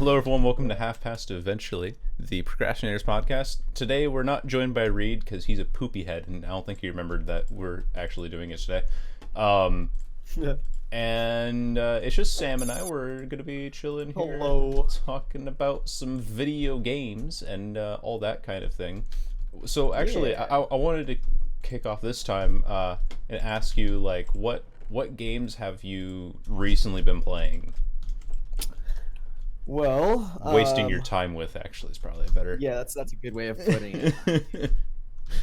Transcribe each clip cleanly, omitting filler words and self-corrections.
Hello, everyone. Welcome to Half Past Eventually, the Procrastinators podcast. Today, we're not joined by Reed because he's a poopy head, and I don't think he remembered that we're actually doing it today. Um, Yeah. and it's just Sam and I. We're going to be chilling here, Hello. talking about some video games and all that kind of thing. So, actually, Yeah. I wanted to kick off this time and ask you, like, what games have you recently been playing? Well, Wasting your time with, actually, is probably better. yeah, that's a good way of putting it.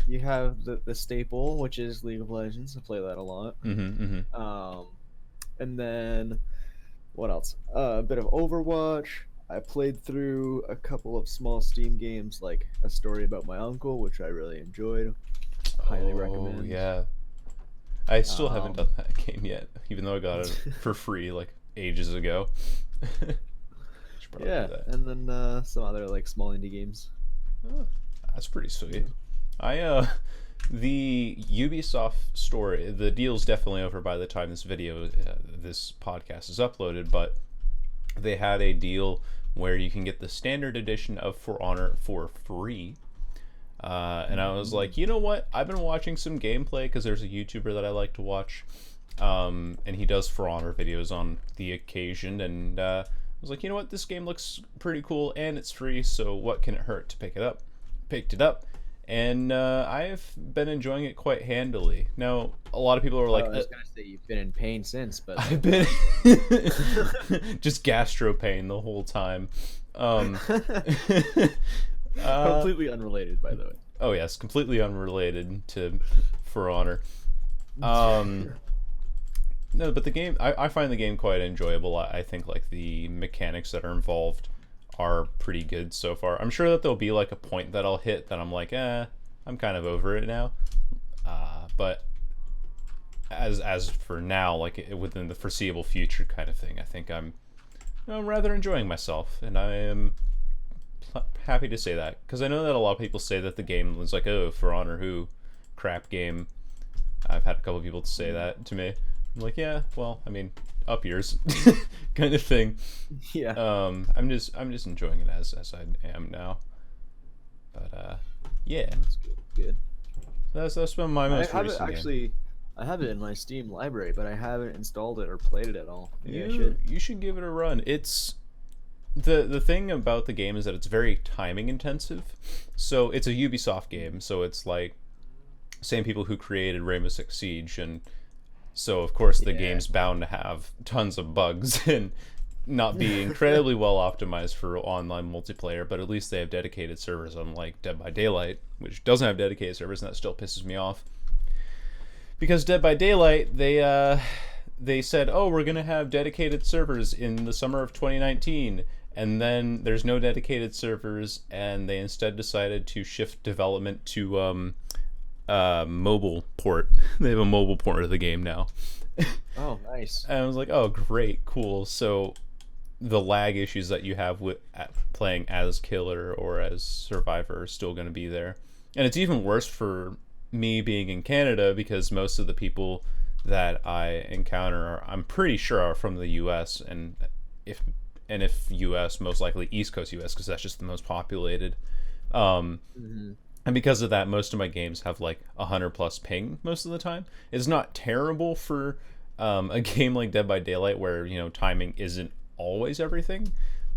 You have the staple, which is League of Legends. I play that a lot. Um, and then what else? A bit of Overwatch. I played through a couple of small Steam games, like A Story About My Uncle, which I really enjoyed. Highly Oh, recommend. yeah. I still haven't Um, done that game yet, even though I got it for free like ages ago. Should probably yeah, do that. and then some other like small indie games. Oh, that's pretty sweet. The Ubisoft store, the deal's definitely over by the time this podcast is uploaded, but they had a deal where you can get the standard edition of For Honor for free. And I was like, you know what? I've been watching some gameplay because there's a YouTuber that I like to watch, and he does For Honor videos on the occasion. And I was like, you know what? This game looks pretty cool, and it's free, so what can it hurt to pick it up? Picked it up, and I've been enjoying it quite handily. Now, a lot of people are like, I was gonna say you've been in pain since, but I've been just gastro pain the whole time. Um, completely unrelated, by the way. Oh yes, completely unrelated to For Honor. Um, no, but the game, I find the game quite enjoyable. I think like the mechanics that are involved are pretty good so far. I'm sure that there'll be like a point that I'll hit that I'm like, I'm kind of over it now. But as for now, like within the foreseeable future kind of thing, I think I'm rather enjoying myself, and I am happy to say that because I know that a lot of people say that the game was like, oh, For Honor who, crap game. I've had a couple of people say that to me. I'm like, yeah, well, I mean, up yours, kind of thing. Yeah. I'm just enjoying it as I am now. But yeah, That's good. Good. that's been my I most have it recent game. actually. I have it in my Steam library, but I haven't installed it or played it at all. Maybe I You should. you should give it a run. It's the thing about the game is that it's very timing intensive. So it's a Ubisoft game, so it's like same people who created Rainbow Six Siege, and so of course the Yeah. game's bound to have tons of bugs and not be incredibly well optimized for online multiplayer, but at least they have dedicated servers, unlike Dead by Daylight, which doesn't have dedicated servers, and that still pisses me off. Because Dead by Daylight, they said, oh, we're gonna have dedicated servers in the summer of 2019, and then there's no dedicated servers, and they instead decided to shift development to mobile port. They have a mobile port of the game now. Oh, nice. And I was like, oh, great, cool. So the lag issues that you have with playing as killer or as survivor are still going to be there. And it's even worse for me being in Canada because most of the people that I encounter are, I'm pretty sure, are from the US, and if US, most likely East Coast US, because that's just the most populated. Hmm. And because of that, most of my games have like 100 plus ping most of the time. It's not terrible for a game like Dead by Daylight where, timing isn't always everything,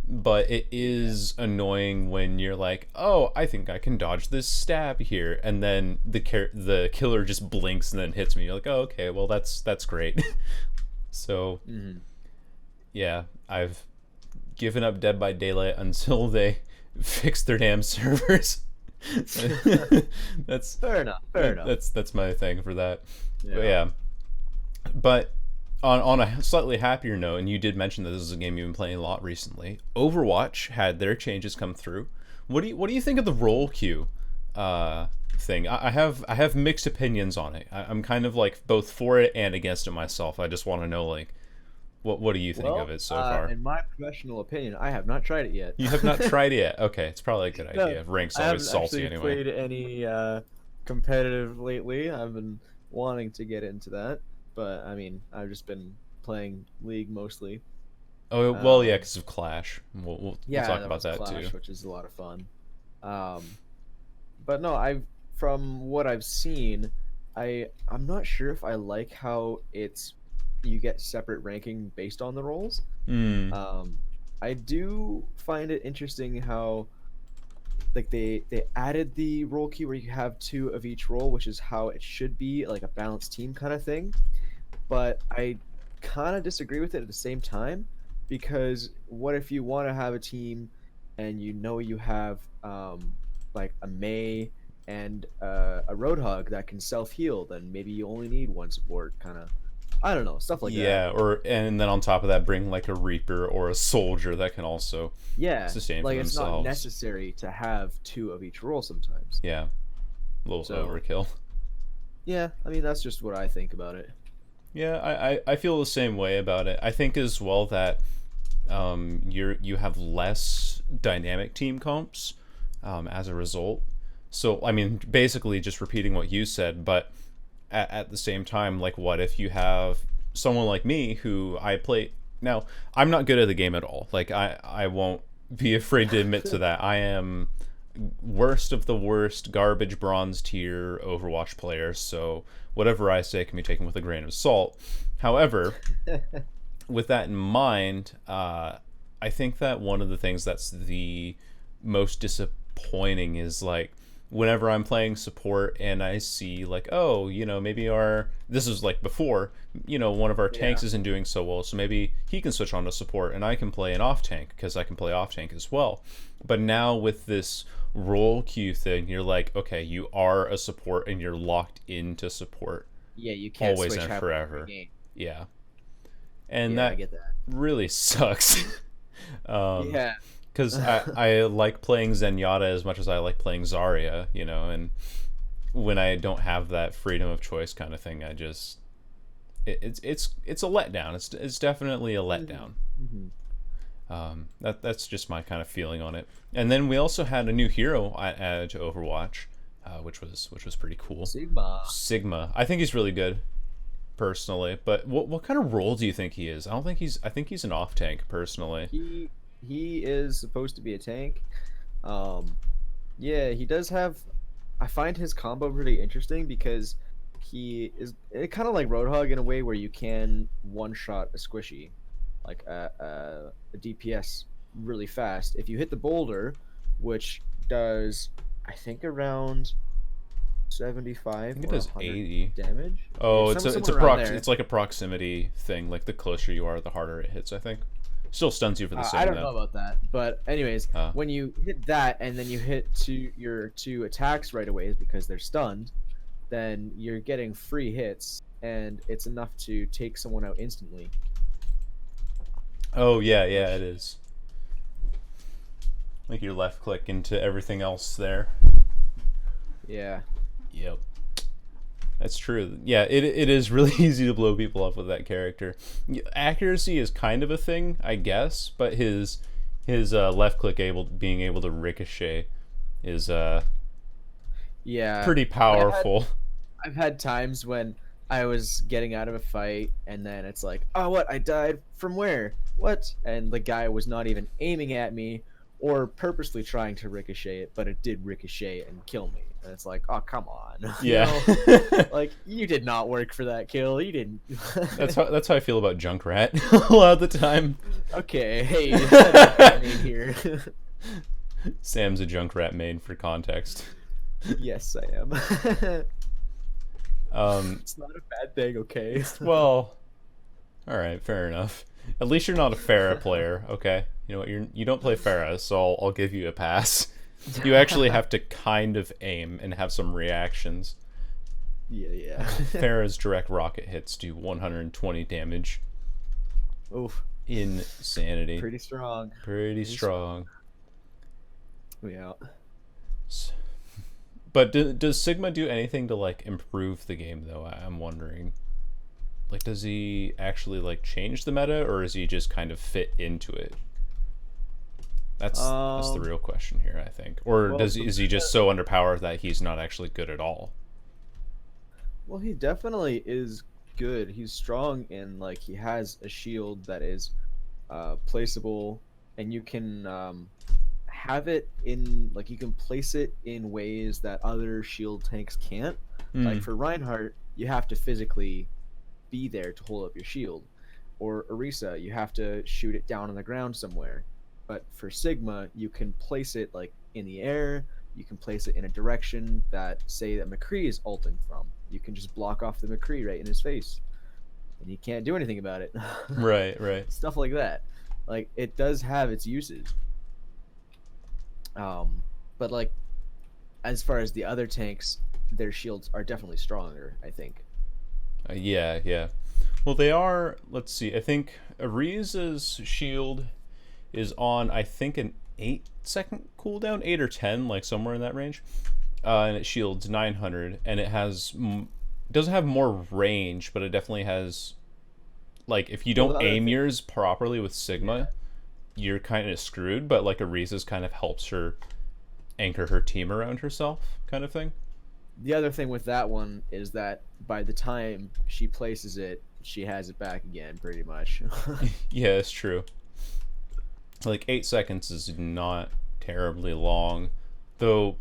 but it is annoying when you're like, oh, I think I can dodge this stab here, and then the killer just blinks and then hits me. You're like, oh, okay, well that's great. So Hmm. yeah, I've given up Dead by Daylight until they fix their damn servers. that's Fair enough. Fair enough. that's my thing for that. Yeah. But yeah, but on a slightly happier note, and you did mention that this is a game you've been playing a lot recently. Overwatch had their changes come through. What do you think of the role queue thing? I have mixed opinions on it. I'm kind of like both for it and against it myself. I just want to know, like, what do you think of Well, it so far? in my professional opinion, I have not tried it yet. You have not tried it yet. Okay, it's probably a good No, idea. Rank's I always haven't salty actually anyway. played any competitive lately. I've been wanting to get into that, but I mean, I've just been playing League mostly. Oh well, yeah, because of Clash. We'll Yeah, talk that about was that too. Clash, which is a lot of fun. Um, but no, from what I've seen, I'm not sure if I like how it's you get separate ranking based on the roles. Hmm. Um, I do find it interesting how like they added the role queue where you have two of each role, which is how it should be, like a balanced team kind of thing. But I kind of disagree with it at the same time because what if you want to have a team and you know you have like a May and a Roadhog that can self heal, then maybe you only need one support, kind of. I don't know, stuff like that. Yeah, and then on top of that, bring like a Reaper or a Soldier that can also Yeah, sustain for like it's not themselves. necessary to have two of each role sometimes. Yeah, a little So overkill. yeah, I mean that's just what I think about it. Yeah, I feel the same way about it. I think as well that you have less dynamic team comps as a result. So I mean, basically just repeating what you said, but at the same time, like, what if you have someone like me who I play now? I'm not good at the game at all. Like, I won't be afraid to admit to that. I am worst of the worst garbage bronze tier Overwatch player, so whatever I say can be taken with a grain of salt. However, with that in mind, I think that one of the things that's the most disappointing is like whenever I'm playing support and I see like, oh, maybe this is like before, one of our tanks Yeah. isn't doing so well, so maybe he can switch on to support and I can play an off tank because I can play off tank as well. But now with this role queue thing, you're like, okay, you are a support and you're locked into support Yeah, you can't always switch and halfway through the forever. game. Yeah. And Yeah, I that get that. really sucks. Yeah. Because I like playing Zenyatta as much as I like playing Zarya, and when I don't have that freedom of choice kind of thing, I just it's a letdown. It's definitely a letdown. Mhm. That's just my kind of feeling on it. And then we also had a new hero added to Overwatch, which was pretty cool. Sigma. Sigma. I think he's really good personally. But what kind of role do you think he is? I think he's an off tank personally. He is supposed to be a tank. Um, yeah, he does have. I find his combo pretty interesting because he is kind of like Roadhog in a way where you can one shot a squishy, like a DPS really fast. If you hit the boulder, which does I think around I 75 think it or does 100 80. damage. Oh, Yeah, somewhere around there. it's like a proximity thing. Like the closer you are, the harder it hits. I think. Still stuns you for the I same don't know though. about that, but anyways, Uh, when you hit that and then you hit your two attacks right away because they're stunned, then you're getting free hits and it's enough to take someone out instantly. oh yeah, it Which is. Like you left click into everything else there. yeah, Yep. That's true. Yeah, it is really easy to blow people up with that character. Accuracy is kind of a thing, I guess, but his left click being able to ricochet is yeah. pretty powerful. I've had times when I was getting out of a fight and then it's like, oh, what? I died from where? What? And the guy was not even aiming at me or purposely trying to ricochet it, but it did ricochet and kill me. And it's like, oh, come on. Yeah. Like, you did not work for that kill. You didn't. That's how I feel about Junkrat a lot of the time. Okay, hey, I mean here. Sam's a Junkrat main for context. Yes, I am. Um, It's not a bad thing, okay? well, all right, fair enough. At least you're not a Pharah player, okay? You know what? You don't play Pharah, so I'll give you a pass. You actually have to kind of aim and have some reactions. Yeah. Pharah's direct rocket hits do 120 damage. Oof. Insanity. Pretty strong. Pretty strong. Yeah. But does Sigma do anything to like improve the game though? I'm wondering. Like, does he actually like change the meta, or is he just kind of fit into it? That's the real question here, I think. Or Well, is he just so underpowered that he's not actually good at all? Well, he definitely is good. He's strong and like he has a shield that is placeable, and you can have it in like you can place it in ways that other shield tanks can't. Like for Reinhardt, you have to physically be there to hold up your shield, or Orisa, you have to shoot it down on the ground somewhere. But for Sigma, you can place it like in the air. You can place it in a direction that, say, that McCree is ulting from. You can just block off the McCree right in his face, and he can't do anything about it. Right. Stuff like that. Like, it does have its uses. But like, as far as the other tanks, their shields are definitely stronger, I think. Yeah. Well, they are. Let's see. I think Ariza's shield is on, I think, an 8-second cooldown, 8 or 10, like somewhere in that range. And it shields 900, and it doesn't have more range, but it definitely has, like, if you don't aim yours properly with Sigma, you're kind of screwed. But like Ariza's kind of helps her anchor her team around herself, kind of thing. The other thing with that one is that by the time she places it, she has it back again, pretty much. Yeah, it's true. Like 8 seconds is not terribly long, though.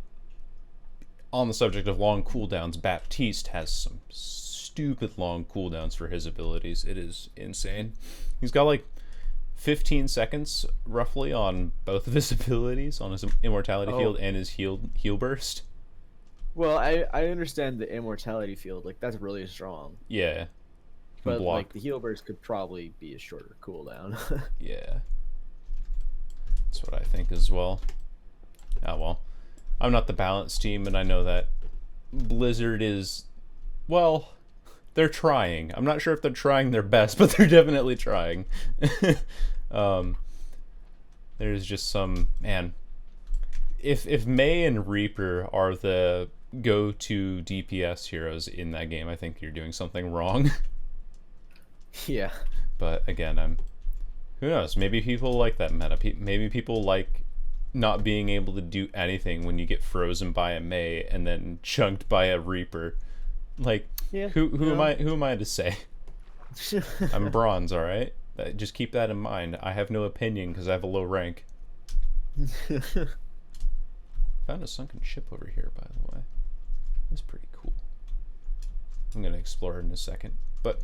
On the subject of long cooldowns, Baptiste has some stupid long cooldowns for his abilities. It is insane. He's got like 15 seconds roughly on both of his abilities, on his immortality field and his heal burst. Well, I understand the immortality field, like that's really strong. Yeah. But like the heal burst could probably be a shorter cooldown. Yeah. That's what I think as well. Oh well. I'm not the balance team, and I know that Blizzard is, well, they're trying. I'm not sure if they're trying their best, but they're definitely trying. There's just some, man, if Mei and Reaper are the go-to DPS heroes in that game, I think you're doing something wrong. Yeah. But again, who knows? Maybe people like that meta. Maybe people like not being able to do anything when you get frozen by a Mei and then chunked by a Reaper. Like, yeah, who am I to say? I'm bronze, all right? Just keep that in mind. I have no opinion because I have a low rank. Found a sunken ship over here, by the way. That's pretty cool. I'm gonna explore it in a second. But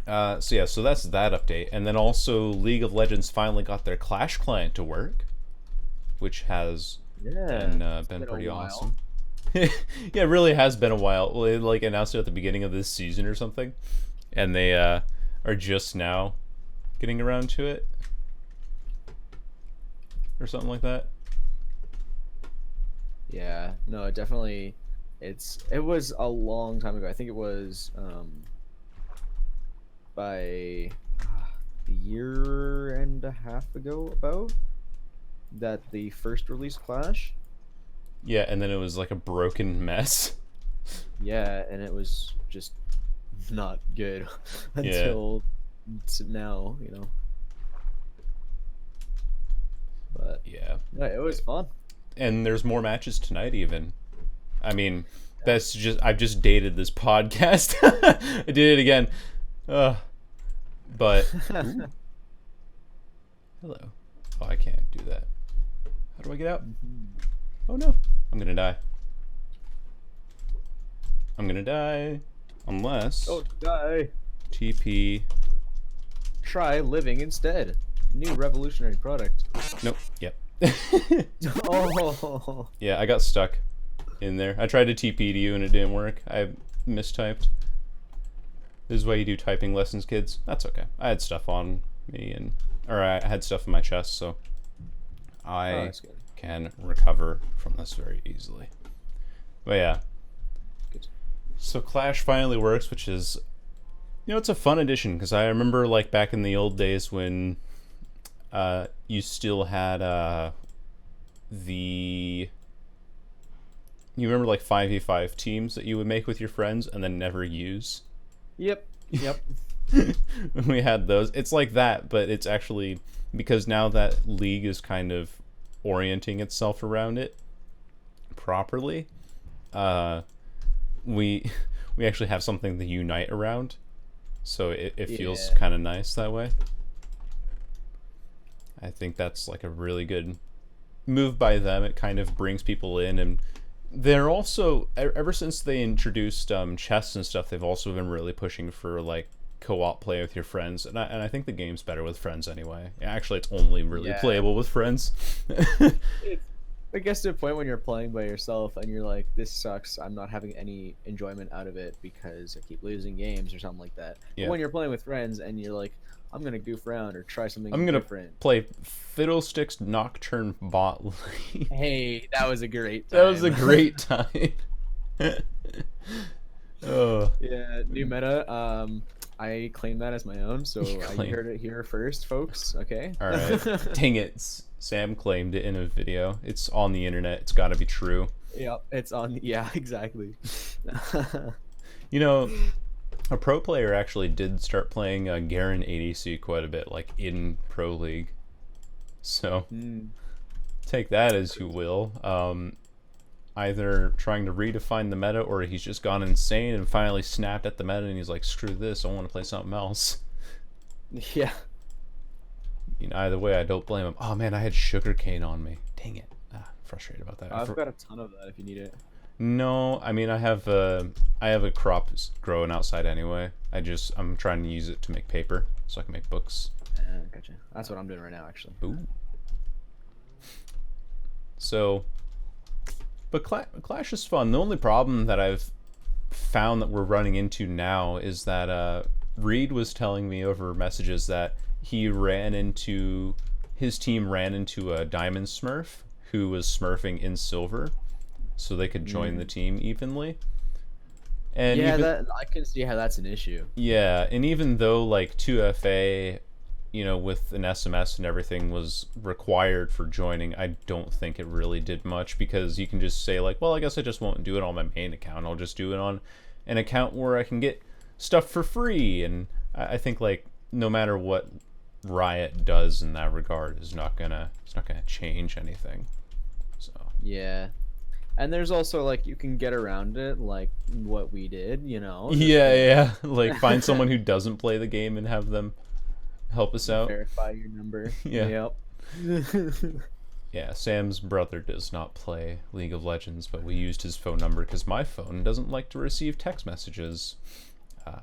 so that's that update. And then also League of Legends finally got their Clash client to work, which has been pretty awesome. Yeah, it really has been a while. They like announced it at the beginning of this season or something, and they are just now getting around to it or something like that. Yeah, no, definitely. It was a long time ago. I think it was by a year and a half ago about that the first release Clash. Yeah, and then it was like a broken mess. Yeah, and it was just not good until now, you know. But yeah, it was fun. And there's more matches tonight even. I mean, that's just, I've just dated this podcast. I did it again. But hello. Oh, I can't do that. How do I get out? Oh no, I'm gonna die. I'm gonna die unless die. TP. Try living instead. New revolutionary product. Nope. Yep. Oh. Yeah, I got stuck in there. I tried to TP to you and it didn't work. I mistyped. This is why you do typing lessons, kids. That's okay. I had stuff on me or I had stuff in my chest, so I can recover from this very easily. But yeah. Good. So Clash finally works, which is, it's a fun addition because I remember like back in the old days when you still had you remember like 5v5 teams that you would make with your friends and then never use? Yep. We had those. It's like that, but it's actually, because now that League is kind of orienting itself around it properly, we actually have something to unite around, so it feels kind of nice that way. I think that's like a really good move by them. It kind of brings people in, and they're also, ever since they introduced chess and stuff, they've also been really pushing for like co-op play with your friends, and I think the game's better with friends anyway. Actually, it's only really playable with friends. It gets to a point when you're playing by yourself and you're like, this sucks, I'm not having any enjoyment out of it because I keep losing games or something like that. But when you're playing with friends and you're like, I'm gonna goof around or try something different. Play Fiddlesticks Nocturne Bot Lane. Hey, that was a great time. That was a great time. Oh. Yeah, new meta. I claim that as my own, so I heard it here first, folks. Okay. All right. Dang it. Sam claimed it in a video. It's on the internet. It's got to be true. Yep, it's on. Yeah, exactly. You know, a pro player actually did start playing Garen ADC quite a bit, like in Pro League. So take that as you will. Either trying to redefine the meta, or he's just gone insane and finally snapped at the meta and he's like, screw this, I want to play something else. Yeah. You know, either way, I don't blame him. Oh man, I had sugarcane on me. Dang it. I'm frustrated about that. I've got a ton of that if you need it. No, I mean, I have a crop growing outside anyway. I'm trying to use it to make paper so I can make books. Gotcha. That's what I'm doing right now, actually. Ooh. So, but Clash is fun. The only problem that I've found that we're running into now is that Reed was telling me over messages that his team ran into a Diamond Smurf who was smurfing in silver, so they could join the team evenly. And yeah, I can see how that's an issue. Yeah, and even though like 2FA, you know, with an SMS and everything was required for joining, I don't think it really did much, because you can just say like, well, I guess I just won't do it on my main account. I'll just do it on an account where I can get stuff for free. And I think like no matter what Riot does in that regard it's not gonna change anything. So yeah. And there's also like, you can get around it like what we did, you know. Yeah. Like find someone who doesn't play the game and have them help us out. Verify your number. Yeah. Yep. Yeah, Sam's brother does not play League of Legends, but we used his phone number because my phone doesn't like to receive text messages.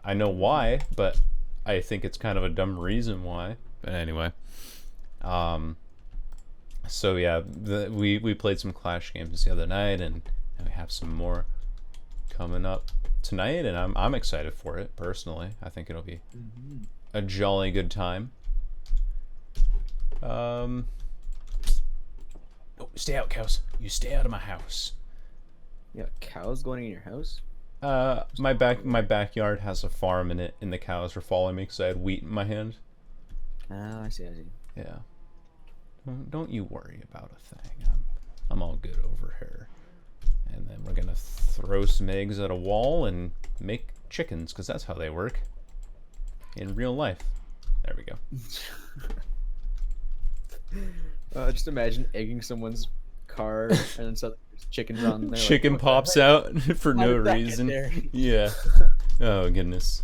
I know why, but I think it's kind of a dumb reason why. But anyway. So yeah, we played some Clash games the other night, and we have some more coming up tonight, and I'm excited for it personally. I think it'll be a jolly good time. Oh, stay out, cows. You stay out of my house. Yeah, cows going in your house? My backyard has a farm in it, and the cows were following me because I had wheat in my hand. Oh, I see. Yeah. Don't you worry about a thing. I'm all good over here. And then we're gonna throw some eggs at a wall and make chickens, because that's how they work in real life. There we go. Just imagine egging someone's car and then suddenly there's chickens on there. Chicken like, pops out for no reason. Yeah. Oh goodness.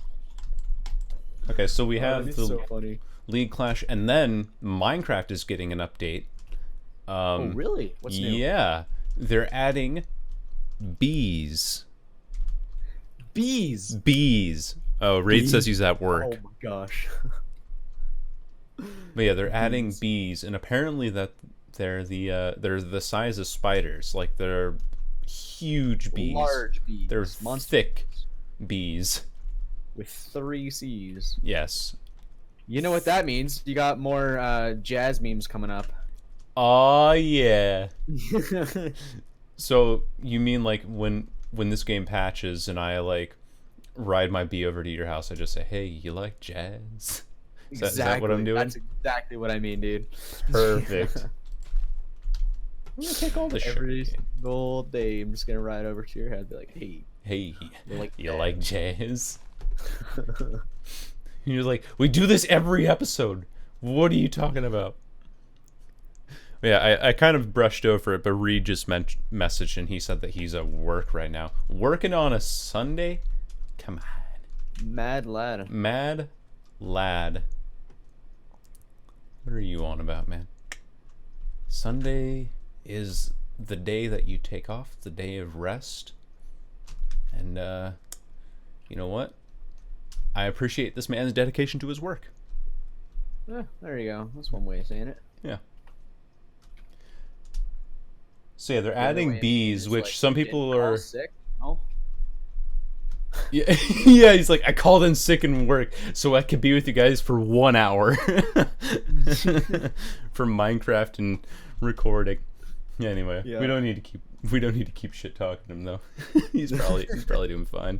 Okay, so we have the so funny. League Clash, and then Minecraft is getting an update. Oh really? What's new? Yeah, they're adding bees. Bees. Oh, Raid says he's at work. Oh my gosh. But yeah, they're adding bees, and apparently that they're the size of spiders. Like they're huge bees. Large bees. They're thick bees. With 3 C's. Yes. You know what that means? You got more jazz memes coming up. Oh yeah. So you mean like when this game patches and I like ride my bee over to your house, I just say, "Hey, you like jazz?" Is that what I'm doing? That's exactly what I mean, dude. Perfect. I'm gonna take all the shit. Every single day, I'm just gonna ride over to your head and be like, "Hey, you like jazz?" You're like, "We do this every episode. What are you talking about?" Yeah, I kind of brushed over it, but Reed just messaged and he said that he's at work right now. Working on a Sunday? Come on. Mad lad. What are you on about, man? Sunday is the day that you take off, the day of rest. And, you know what? I appreciate this man's dedication to his work. Yeah, there you go. That's one way of saying it. Yeah. So yeah, they're adding bees, which like, some people are sick. Oh. Yeah, yeah. He's like, I called in sick in work so I could be with you guys for 1 hour for Minecraft and recording. Yeah, anyway, we don't need to keep shit talking him though. he's probably doing fine.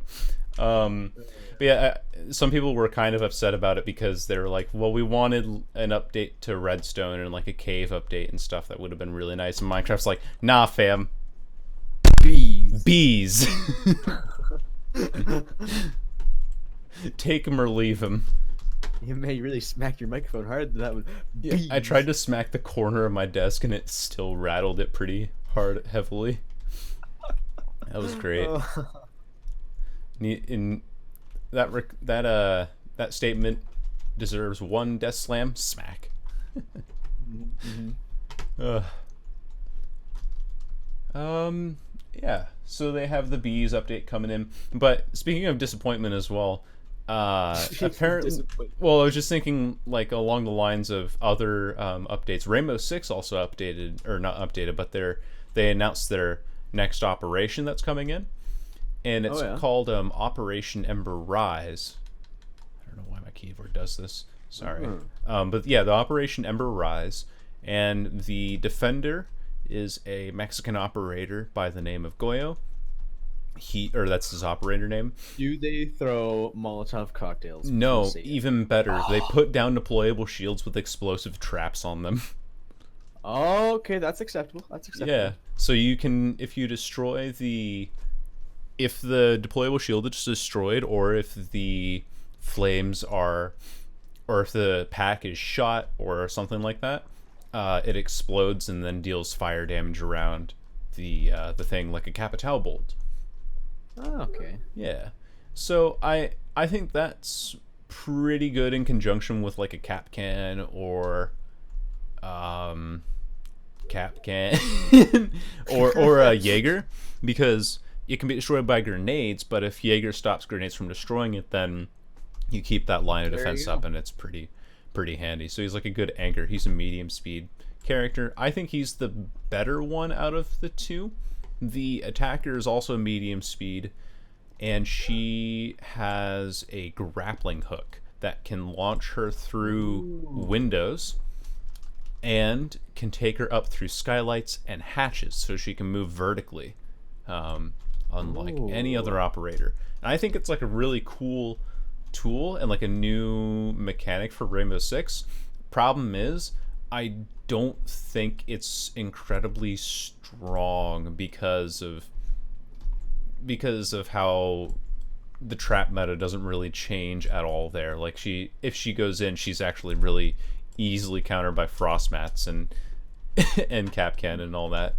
But yeah, some people were kind of upset about it because they were like, well, we wanted an update to Redstone and like a cave update and stuff that would have been really nice. And Minecraft's like, nah, fam. Bees. Take him or leave him. Yeah, man, you really smacked your microphone hard. That was. Yeah, I tried to smack the corner of my desk and it still rattled it pretty hard, heavily. That was great. In that statement deserves one desk slam smack. Yeah, so they have the bees update coming in, but speaking of disappointment as well, apparently, well, I was just thinking like along the lines of other updates. Rainbow Six also updated, or not updated, but they announced their next operation that's coming in. And it's called Operation Ember Rise. I don't know why my keyboard does this. Sorry. But yeah, the Operation Ember Rise. And the defender is a Mexican operator by the name of Goyo. That's his operator name. Do they throw Molotov cocktails? No, even better. They put down deployable shields with explosive traps on them. Oh, okay, that's acceptable. Yeah. So you can, if you destroy if the deployable shield is destroyed, or if the flames are, or if the pack is shot or something like that, it explodes and then deals fire damage around the thing like a Capital bolt. Oh, okay. Yeah. So I think that's pretty good in conjunction with like a cap can or or a Jaeger, because it can be destroyed by grenades, but if Jaeger stops grenades from destroying it, then you keep that line of defense up, and it's pretty handy. So he's like a good anchor. He's a medium speed character. I think he's the better one out of the two. The attacker is also medium speed, and she has a grappling hook that can launch her through windows and can take her up through skylights and hatches, so she can move vertically. Unlike any other operator. And I think it's like a really cool tool and like a new mechanic for Rainbow Six. Problem is, I don't think it's incredibly strong because of how the trap meta doesn't really change at all there. Like if she goes in, she's actually really easily countered by frost mats and and cap cannon and all that.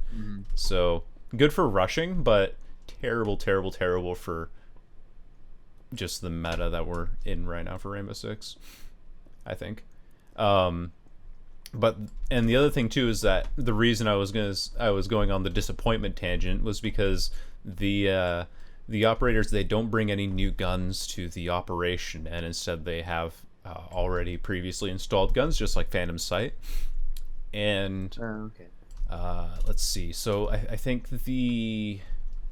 So good for rushing, but terrible for just the meta that we're in right now for Rainbow Six, I think. But and the other thing too is that the reason I was going on the disappointment tangent was because the operators, they don't bring any new guns to the operation, and instead they have already previously installed guns, just like Phantom Sight. And let's see. So I think the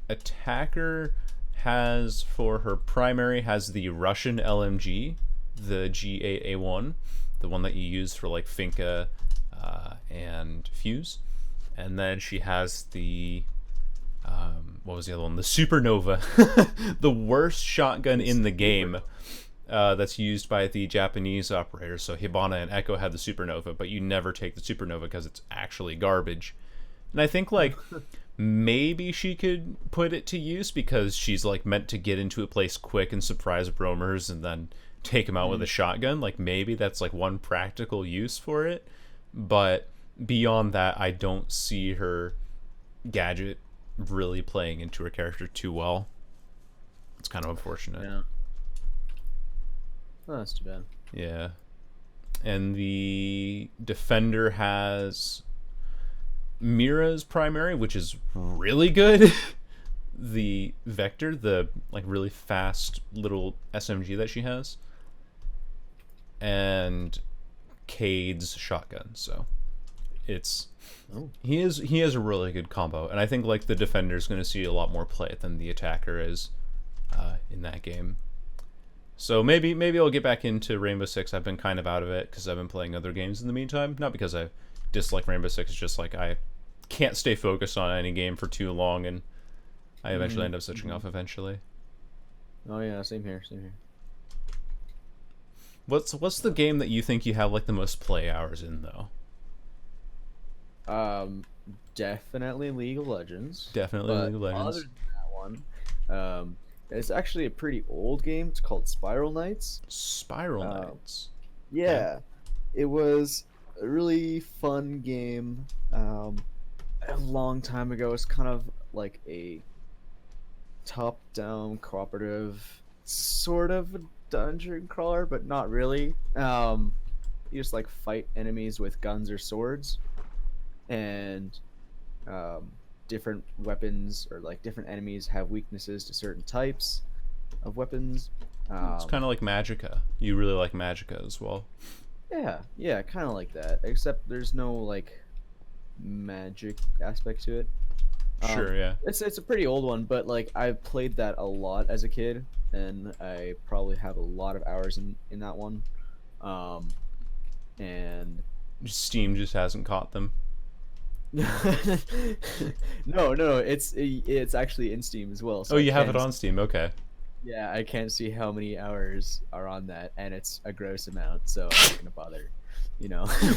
attacker has, for her primary, has the Russian LMG, the G8A1, the one that you use for like Finka and Fuse. And then she has the what was the other one? The Supernova, the worst shotgun in the game. That's used by the Japanese operators. So Hibana and Echo had the Supernova, but you never take the Supernova because it's actually garbage. And I think like maybe she could put it to use because she's like meant to get into a place quick and surprise roamers and then take them out with a shotgun. Like maybe that's like one practical use for it. But beyond that, I don't see her gadget really playing into her character too well. It's kind of unfortunate. Yeah. Oh, that's too bad. Yeah. and the defender has Mira's primary, which is really good. The Vector, the like really fast little SMG that she has, and Cade's shotgun. So it's he has a really good combo, and I think like the defender's going to see a lot more play than the attacker is in that game. So maybe I'll get back into Rainbow Six. I've been kind of out of it because I've been playing other games in the meantime. Not because I dislike Rainbow Six, it's just like I can't stay focused on any game for too long, and I eventually end up switching off eventually. Oh yeah, same here. What's the game that you think you have like the most play hours in though? Definitely League of Legends. Definitely But League of Legends. other than that one, it's actually a pretty old game. It's called Spiral Knights. Spiral Knights. Yeah, it was a really fun game. A long time ago. It's kind of like a top-down cooperative, sort of a dungeon crawler, but not really. You just like fight enemies with guns or swords, and different weapons or like different enemies have weaknesses to certain types of weapons. It's kind of like Magicka. You really like Magicka as well. Yeah, kind of like that. Except there's no like magic aspect to it. Sure, yeah. It's a pretty old one, but like I've played that a lot as a kid, and I probably have a lot of hours in that one. And Steam just hasn't caught them. no, it's actually in Steam as well. So oh, you have it on Steam, okay. Yeah, I can't see how many hours are on that, and it's a gross amount, so I'm not gonna bother.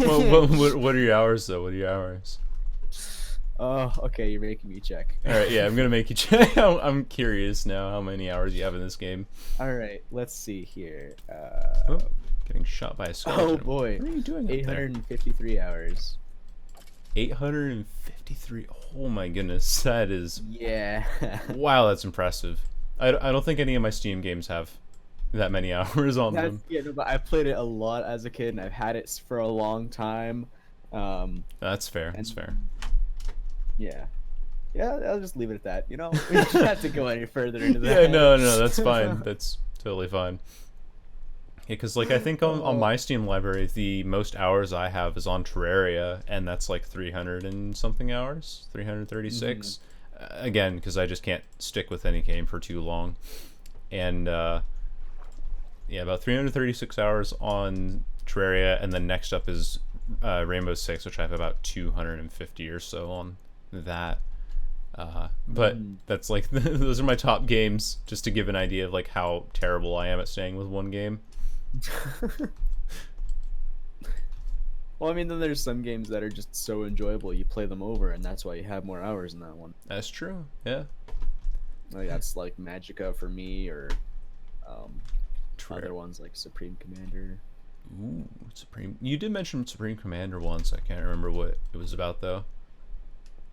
Well, what are your hours though? What are your hours? Oh, okay, you're making me check. All right, yeah, I'm gonna make you check. I'm curious now how many hours you have in this game. All right, let's see here. Getting shot by a skeleton. Oh boy, what are you doing? 853 hours. 853. Oh my goodness, that is. Yeah. Wow, that's impressive. I don't think any of my Steam games have that many hours on them. Yeah, no, but I played it a lot as a kid, and I've had it for a long time. That's fair. That's fair. Yeah, I'll just leave it at that. We don't have to go any further into that. Yeah, no, that's fine. That's totally fine. Yeah, because like I think on my Steam library, the most hours I have is on Terraria, and that's like 300 and something hours, 336. Again, because I just can't stick with any game for too long, and yeah, about 336 hours on Terraria, and then next up is Rainbow Six, which I have about 250 or so on that. But that's like those are my top games, just to give an idea of like how terrible I am at staying with one game. Well, I mean, then there's some games that are just so enjoyable you play them over, and that's why you have more hours in that one. That's true. Yeah. Like that's like Magicka for me, or other ones like Supreme Commander. Ooh, Supreme. You did mention Supreme Commander once. I can't remember what it was about though.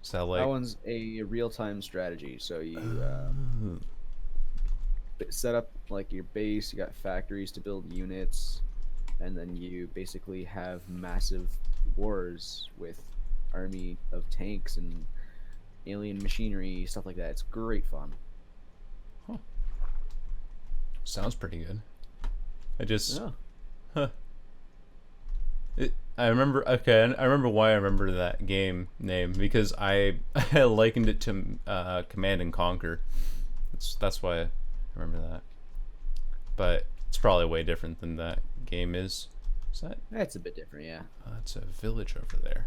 Is that like? That one's a real-time strategy. So you set up like your base. You got factories to build units, and then you basically have massive wars with army of tanks and alien machinery, stuff like that. It's great fun. Huh. Sounds pretty good. I just. Yeah. I remember. Okay, I remember why I remember that game name, because I likened it to Command and Conquer. That's why I remember that. But it's probably way different than that game is. Is that? That's a bit different, yeah. That's a village over there.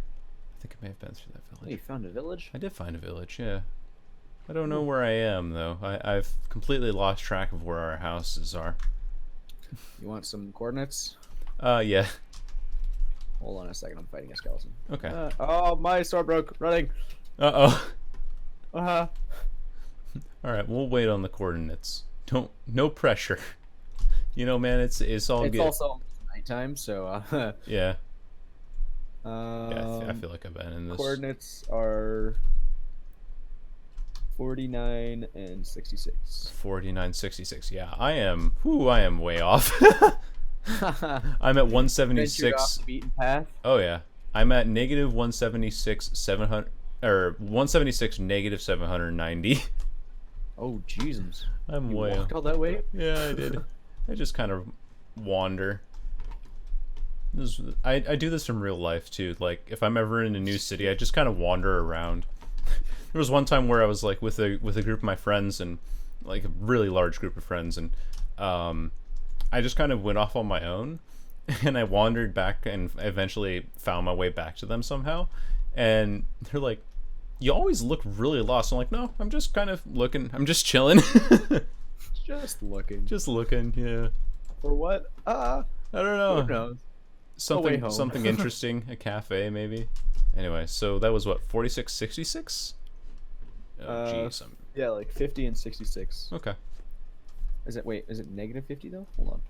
I think I may have been through that village. Oh, you found a village? I did find a village, yeah. I don't know where I am though. I've completely lost track of where our houses are. You want some coordinates? Yeah. Hold on a second, I'm fighting a skeleton. Okay. Oh, my sword broke. Running. Uh-oh. Uh-huh. Alright, we'll wait on the coordinates. No pressure. Man, it's all good. It's also nighttime, so yeah. I feel like I've been in this. Coordinates are 49 and 66. 49, 66. Yeah, I am way off. I'm at Ventured off 176. the beaten path. Oh yeah, I'm at negative 176 700 or 176 negative 790. Oh Jesus! I'm You way. walked all that way? Yeah, I did. I just kind of wander. I do this in real life too. Like if I'm ever in a new city, I just kind of wander around. There was one time where I was like with a group of my friends, and like a really large group of friends, and I just kind of went off on my own, and I wandered back and eventually found my way back to them somehow. And they're like, "You always look really lost." I'm like, "No, I'm just kind of looking. I'm just chilling." Just looking. Just looking, yeah. For what? I don't know. Who knows? Something home. something interesting, a cafe maybe. Anyway, so that was what, 4666? Oh jeez. Yeah, like 50 and 66. Okay. Is it negative 50 though? Hold on.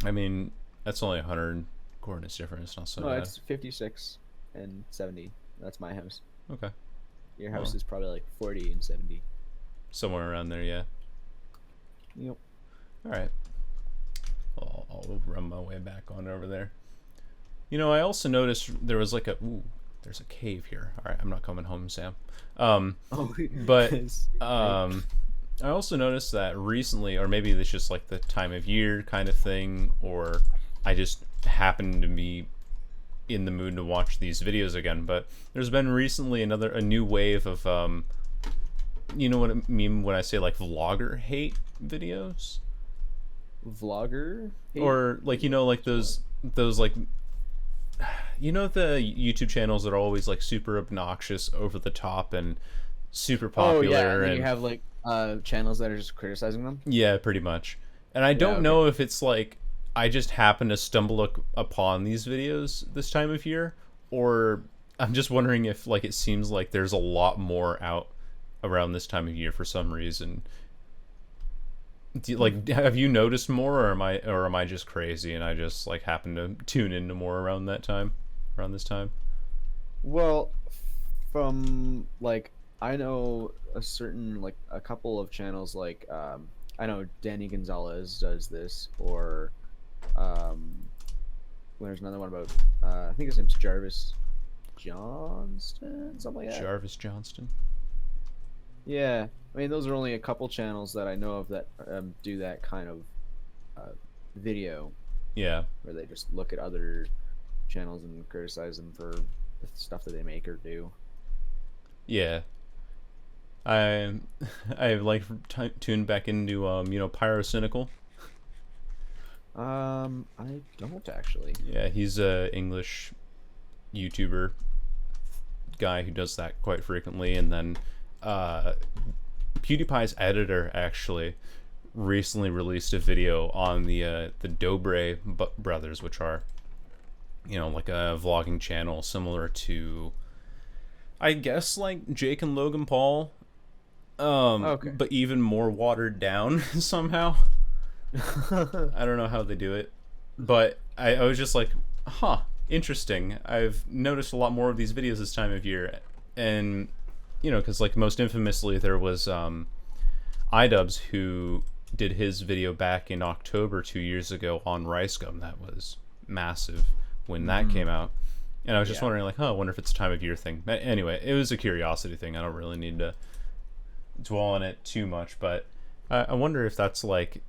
I mean, that's only 100 coordinates difference, not so No, bad. it's 56 and 70. That's my house. Okay. Your house is probably like 40 and 70. Somewhere around there, yeah. Yep. Alright. I'll run my way back on over there. You know, I also noticed there was like there's a cave here. Alright, I'm not coming home, Sam. But I also noticed that recently, or maybe it's just like the time of year kind of thing, or I just happened to be in the mood to watch these videos again, but there's been recently a new wave of you know what I mean when I say like vlogger hate videos? Vlogger hate? Or like, you know, like those like, you know, the YouTube channels that are always like super obnoxious, over the top, and super popular. Oh yeah, and and you have like channels that are just criticizing them. Yeah, pretty much. And I don't know if it's like I just happen to stumble upon these videos this time of year, or I'm just wondering if like it seems like there's a lot more out around this time of year for some reason. Have you noticed more, or am I just crazy and I just like happen to tune into more around this time? Well, from like I know a couple of channels like I know Danny Gonzalez does this, or there's another one about I think his name's Jarvis Johnston, something like that. Jarvis Johnston. Yeah, I mean those are only a couple channels that I know of that do that kind of video. Yeah. Where they just look at other channels and criticize them for the stuff that they make or do. Yeah. I like tuned back into you know, Pyrocynical. I don't actually. Yeah, he's a English YouTuber guy who does that quite frequently, and then PewDiePie's editor actually recently released a video on the Dobre brothers, which are, you know, like a vlogging channel similar to, I guess, like Jake and Logan Paul, Okay. but even more watered down somehow. I don't know how they do it, but I was just like, huh, interesting. I've noticed a lot more of these videos this time of year, and you know, because like most infamously there was iDubbbz, who did his video back in October 2 years ago on Rice Gum. That was massive when that came out, and I was just wondering like, I wonder if it's a time of year thing. But anyway, it was a curiosity thing. I don't really need to dwell on it too much, but I wonder if that's like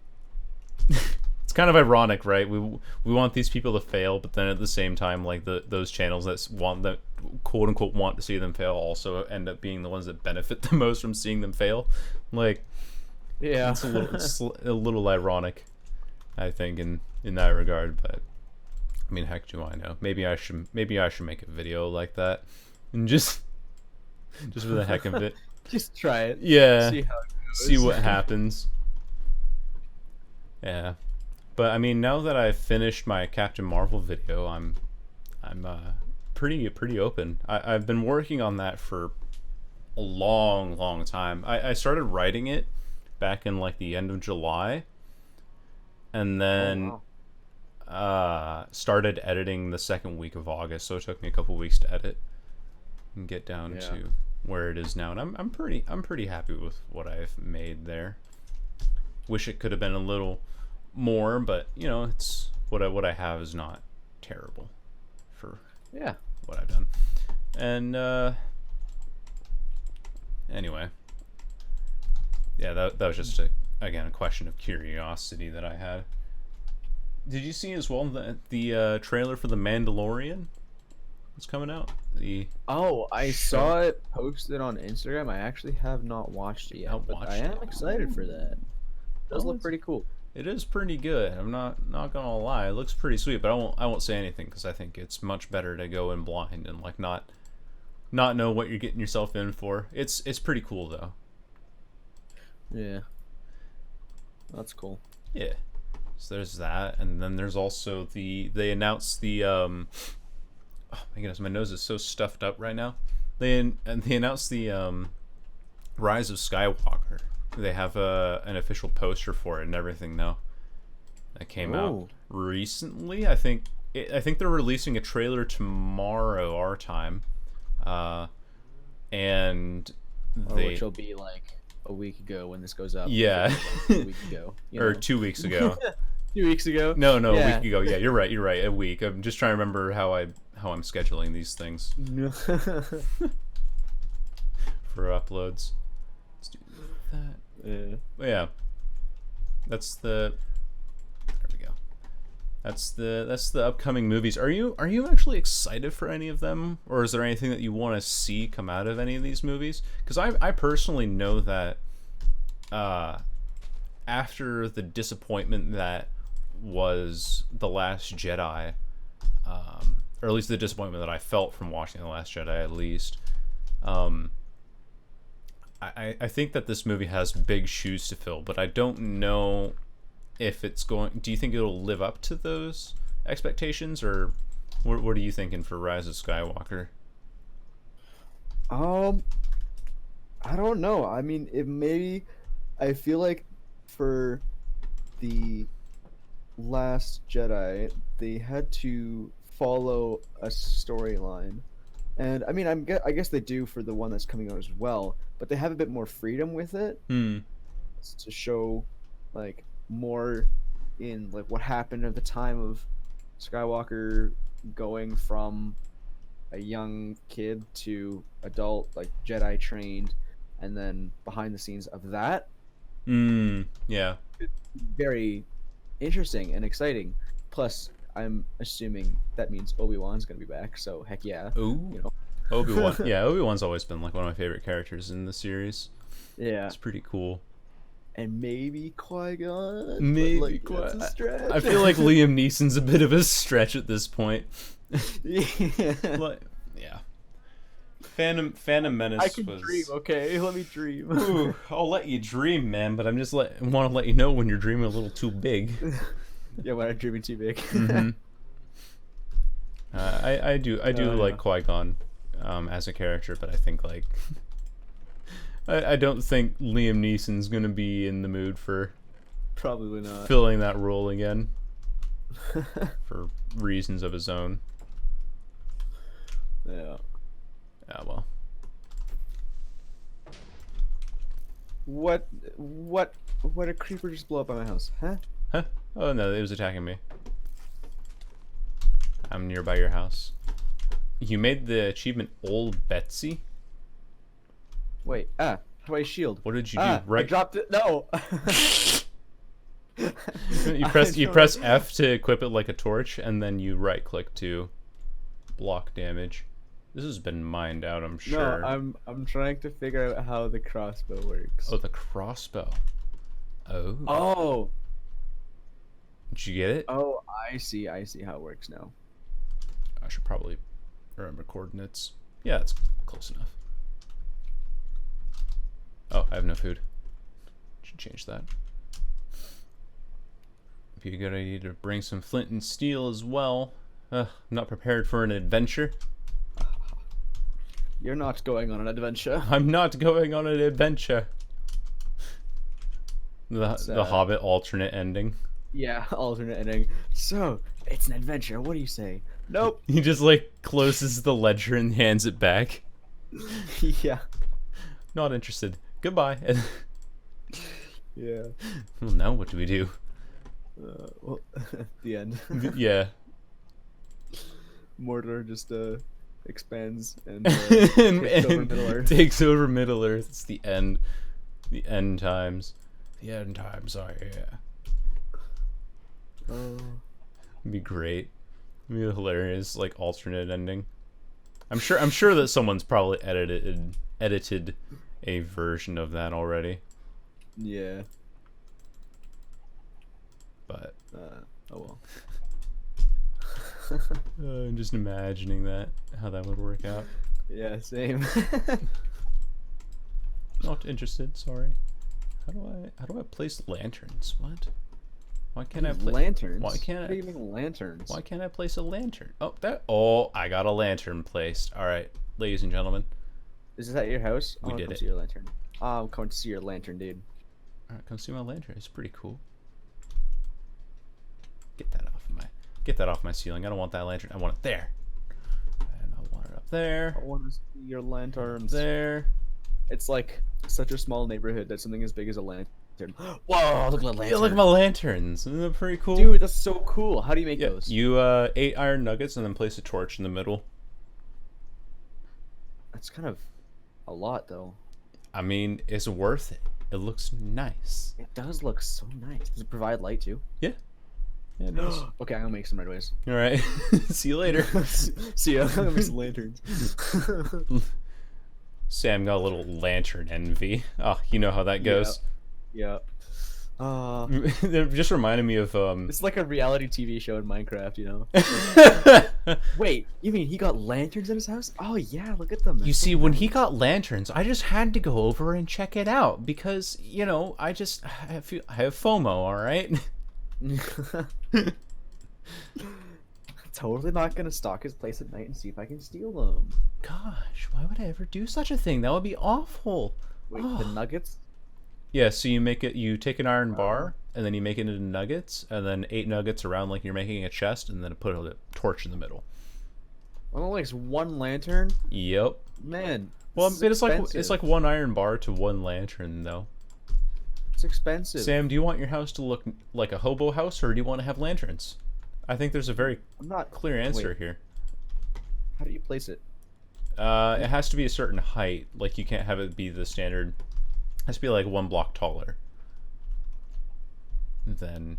it's kind of ironic, right? We want these people to fail, but then at the same time, like those channels that quote unquote want to see them fail also end up being the ones that benefit the most from seeing them fail. Like, Yeah. it's a little ironic, I think, in that regard. But I mean, heck, do I know? Maybe I should make a video like that, and just for the heck of it. Just try it. Yeah. See how it goes. See what happens. Yeah, but I mean, now that I've finished my Captain Marvel video, I'm pretty open. I've been working on that for a long time. I started writing it back in like the end of July, and then started editing the second week of August. So it took me a couple weeks to edit and get down to where it is now, and I'm pretty happy with what I've made there. Wish it could have been a little more, but you know, it's what I have is not terrible for Yeah. what I've done. And anyway, yeah, that was just again a question of curiosity that I had. Did you see as well the trailer for The Mandalorian? It's coming out. I saw it posted on Instagram. I actually have not watched it yet, but I am excited for that. It does look pretty cool. It is pretty good. I'm not gonna lie. It looks pretty sweet, but I won't say anything because I think it's much better to go in blind and like not know what you're getting yourself in for. It's pretty cool though. Yeah. That's cool. Yeah. So there's that, and then there's also they announced the oh my goodness, my nose is so stuffed up right now. They announced the Rise of Skywalker. They have an official poster for it and everything now. That came out recently. I think they're releasing a trailer tomorrow our time, and which will be like a week ago when this goes up. Yeah, a week ago, or 2 weeks ago. 2 weeks ago. No, a week ago. Yeah, you're right. A week. I'm just trying to remember how I'm scheduling these things for uploads. Let's do that. Yeah. That's the. There we go. That's the upcoming movies. Are you actually excited for any of them, or is there anything that you want to see come out of any of these movies? Because I personally know that after the disappointment that was The Last Jedi, or at least the disappointment that I felt from watching The Last Jedi, at least, I think that this movie has big shoes to fill, but I don't know if it's going. Do you think it'll live up to those expectations, or what are you thinking for Rise of Skywalker? I don't know. I mean, it maybe. I feel like for the Last Jedi, they had to follow a storyline, and I mean, I guess they do for the one that's coming out as well, but they have a bit more freedom with it to show like more in like what happened at the time of Skywalker going from a young kid to adult, like Jedi trained, and then behind the scenes of that. Yeah. Very interesting and exciting. Plus, I'm assuming that means Obi-Wan's gonna be back, so heck yeah. Ooh. You know. Obi-Wan. Yeah, Obi-Wan's always been like one of my favorite characters in the series. Yeah. It's pretty cool. And maybe Qui-Gon. Maybe like, that's a stretch. I feel like Liam Neeson's a bit of a stretch at this point. Yeah. But, yeah. Phantom Menace I can dream, okay? Let me dream. Ooh, I'll let you dream, man, but I'm just want to let you know when you're dreaming a little too big. Yeah, when I'm dreaming too big. Mm-hmm. I do like Qui-Gon as a character, but I think like I don't think Liam Neeson's gonna be in the mood for probably not filling that role again for reasons of his own. Yeah. Yeah, well. What a creeper just blew up at my house, huh? Huh? Oh no, it was attacking me. I'm nearby your house. You made the achievement Old Betsy? Wait, how do I shield? What did you do? Right. I dropped it. No. you press F to equip it like a torch, and then you right click to block damage. This has been mined out, I'm sure. No, I'm trying to figure out how the crossbow works. Oh, the crossbow. Oh. Oh. Did you get it? Oh, I see how it works now. I should probably remember coordinates. Yeah, it's close enough. Oh, I have no food. Should change that. Be a good idea to bring some flint and steel as well. I'm not prepared for an adventure. You're not going on an adventure. I'm not going on an adventure. The Hobbit alternate ending. Yeah, alternate ending. So, it's an adventure. What do you say? Nope. He just like closes the ledger and hands it back. Yeah. Not interested. Goodbye. Yeah. Well, now what do we do? Well, the end. Yeah. Mordor just expands and and, takes over Middle Earth. Takes over Middle Earth. It's the end. The end times. The end times are here. It'd be great. It'd be a hilarious, like, alternate ending. I'm sure that someone's probably edited a version of that already. Yeah. But oh well. I'm just imagining how that would work out. Yeah, same. Not interested. Sorry. How do I place lanterns? What? Why can't I place lanterns? Why can't What do you mean lanterns? Why can't I place a lantern? Oh, I got a lantern placed. All right, ladies and gentlemen. Is this at your house? We did come it. See your lantern. I'm coming to see your lantern, dude. All right, come see my lantern. It's pretty cool. Get that off my ceiling. I don't want that lantern. I want it there. And I want it up there. I want to see your lanterns. There. It's like such a small neighborhood that something as big as a lantern. Whoa, look at the lantern. Yeah, look at my lanterns. Isn't that pretty cool? Dude, that's so cool. How do you make those? You 8 iron nuggets and then place a torch in the middle. That's kind of a lot, though. I mean, it's worth it. It looks nice. It does look so nice. Does it provide light, too? Yeah. Yeah, it does. Okay, I'm gonna make some right away. All right. See you later. See ya. I'm gonna make some lanterns. Sam got a little lantern envy. Oh, you know how that goes. Yeah. It just reminded me of It's like a reality TV show in Minecraft, you know. Wait, you mean he got lanterns in his house? Oh yeah, look at them. You see, when he got lanterns, I just had to go over and check it out because, you know, I have FOMO, all right? Totally not gonna stalk his place at night and see if I can steal them. Gosh, why would I ever do such a thing? That would be awful. Wait, the nuggets? Yeah, so you take an iron bar, and then you make it into nuggets, and then 8 nuggets around like you're making a chest, and then put a torch in the middle. Only like one lantern? Yep. Man. Well, it's like 1 iron bar to 1 lantern, though. It's expensive. Sam, do you want your house to look like a hobo house, or do you want to have lanterns? I think there's a very clear answer here. How do you place it? It has to be a certain height. Like, you can't have it be the standard. It has to be like 1 block taller. Then,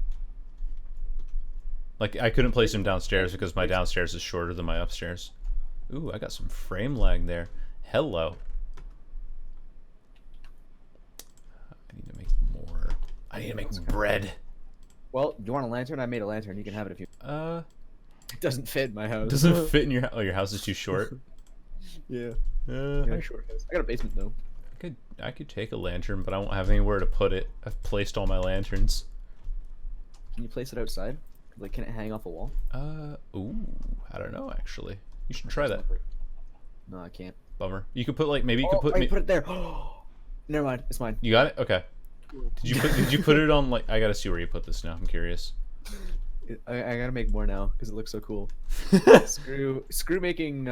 like, I couldn't place him downstairs because my downstairs is shorter than my upstairs. Ooh, I got some frame lag there. Hello. I need to make more. I need to make bread. Well, do you want a lantern? I made a lantern. You can have it if you. It doesn't fit in my house. Doesn't fit in your house. Oh, your house is too short. Yeah. Short house. I got a basement though. I could take a lantern, but I won't have anywhere to put it. I've placed all my lanterns. Can you place it outside? Like, can it hang off a wall? Ooh, I don't know actually. You should try that. No, I can't. Bummer. You could put like maybe you could put put it there. Never mind. It's mine. You got it? Okay. Did you put it on like I gotta see where you put this now. I'm curious. I gotta make more now because it looks so cool. Screw making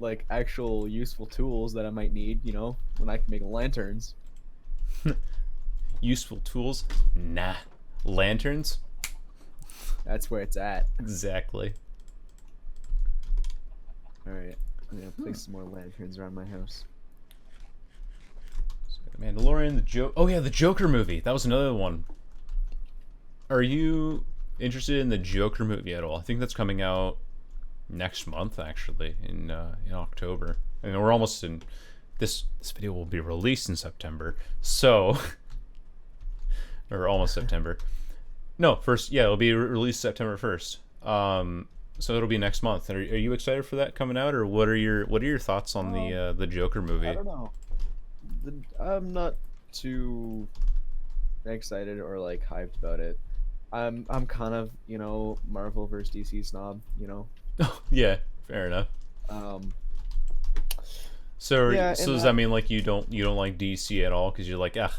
like actual useful tools that I might need, you know, when I can make lanterns. Useful tools? Nah. Lanterns? That's where it's at. Exactly. Alright. I'm gonna place some more lanterns around my house. Mandalorian, the Joker. Oh yeah, the Joker movie. That was another one. Are you interested in the Joker movie at all? I think that's coming out next month, actually, in October. I mean, we're almost in. This video will be released in September, so or almost September. No, first, yeah, it'll be released September 1st. So it'll be next month. Are you excited for that coming out, or what are your thoughts on the Joker movie? I don't know. I'm not too excited or like hyped about it. I'm kind of, you know, Marvel versus DC snob, you know. Yeah, fair enough. So yeah, does that mean like you don't like DC at all because you're like, ugh,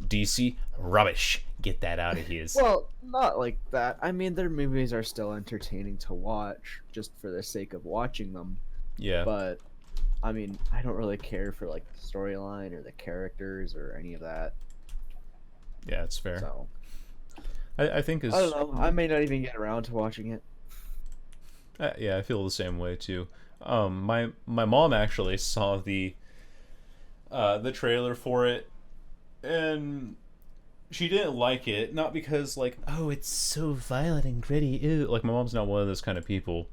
DC rubbish, get that out of here? Well, not like that. I mean, their movies are still entertaining to watch just for the sake of watching them. Yeah. But I mean, I don't really care for like the storyline or the characters or any of that. Yeah, it's fair. So I think I don't is know. I may not even get around to watching it. yeah, I feel the same way too. My mom actually saw the trailer for it, and she didn't like it. Not because like, oh, it's so violent and gritty. Ew. Like my mom's not one of those kind of people.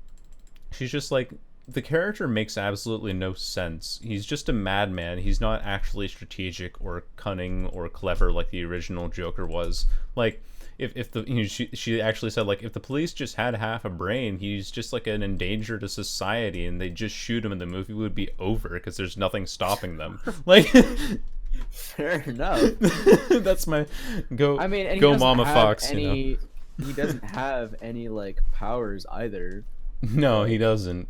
She's just like, the character makes absolutely no sense. He's just a madman. He's not actually strategic or cunning or clever like the original Joker was. Like, if the she actually said, like, if the police just had half a brain, he's just like an endanger to society, and they just shoot him and the movie would be over because there's nothing stopping them. Like, Fair enough. that's my go. I mean, and he go, doesn't Mama have Fox. He doesn't have any like powers either. No, he doesn't.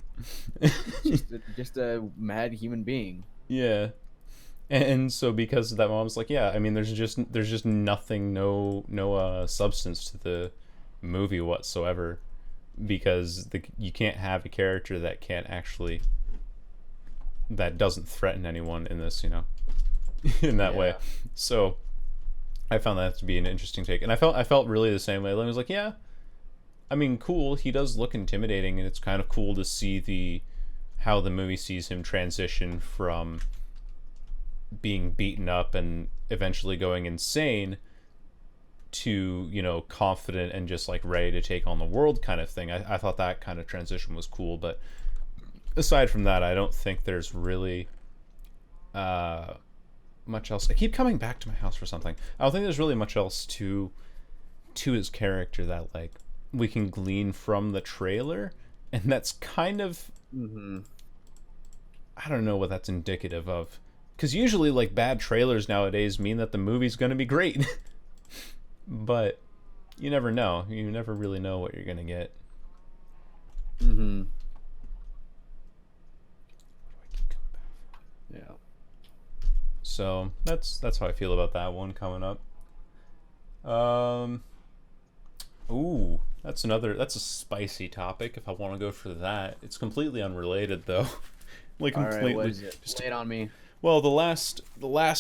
Just a mad human being. Yeah. And so because of that, mom's like, yeah, I mean, there's just nothing, no substance to the movie whatsoever, because you can't have a character that doesn't threaten anyone in this, in that way. So I found that to be an interesting take, and I felt really the same way. I was like, yeah, I mean, cool. He does look intimidating, and it's kind of cool to see how the movie sees him transition from being beaten up and eventually going insane to confident and just like ready to take on the world kind of thing. I thought that kind of transition was cool, but aside from that, I don't think there's really much else. I keep coming back to my house for something. I don't think there's really much else to his character that like we can glean from the trailer, and that's kind of I don't know what that's indicative of. Because usually, like, bad trailers nowadays mean that the movie's going to be great. But you never know. You never really know what you're going to get. Yeah. So that's how I feel about that one coming up. Ooh, that's a spicy topic if I want to go for that. It's completely unrelated though. Like completely. All right, what is it? Just lay it on me. Well, the last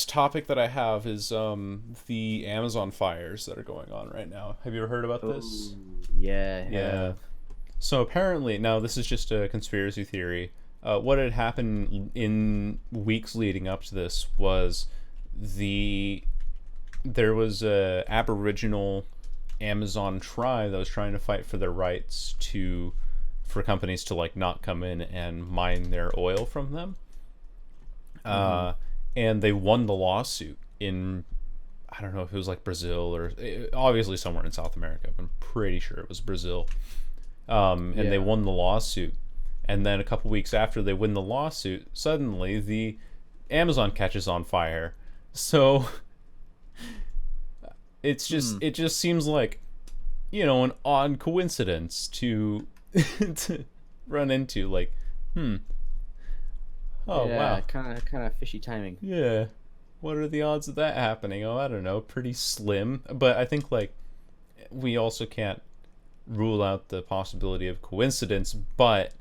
topic that I have is the Amazon fires that are going on right now. Have you ever heard about this? Yeah. So apparently, now this is just a conspiracy theory. What had happened in weeks leading up to this was there was a Aboriginal Amazon tribe that was trying to fight for their rights for companies to like not come in and mine their oil from them. And they won the lawsuit in, I don't know if it was like Brazil or obviously somewhere in South America. I'm pretty sure it was Brazil. And they won the lawsuit. And then a couple weeks after they win the lawsuit, suddenly the Amazon catches on fire. So it just seems like, an odd coincidence to run into, like, Oh, yeah, wow. kind of fishy timing. Yeah. What are the odds of that happening? Oh, I don't know. Pretty slim. But I think, like, we also can't rule out the possibility of coincidence, but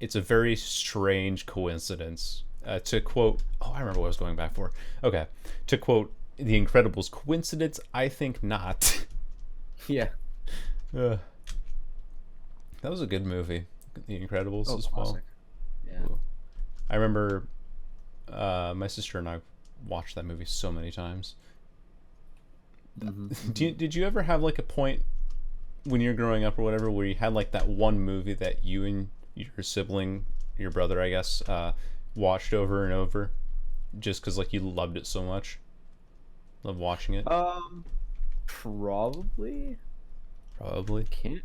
it's a very strange coincidence. To quote... Oh, I remember what I was going back for. Okay. To quote The Incredibles, coincidence? I think not. Yeah. That was a good movie. The Incredibles as classic. well. Yeah. I remember my sister and I watched that movie so many times. Did you ever have like a point when you were growing up or whatever where you had like that one movie that you and your sibling, your brother, I guess, watched over and over just because like you loved it so much? Love watching it? Probably. Can't.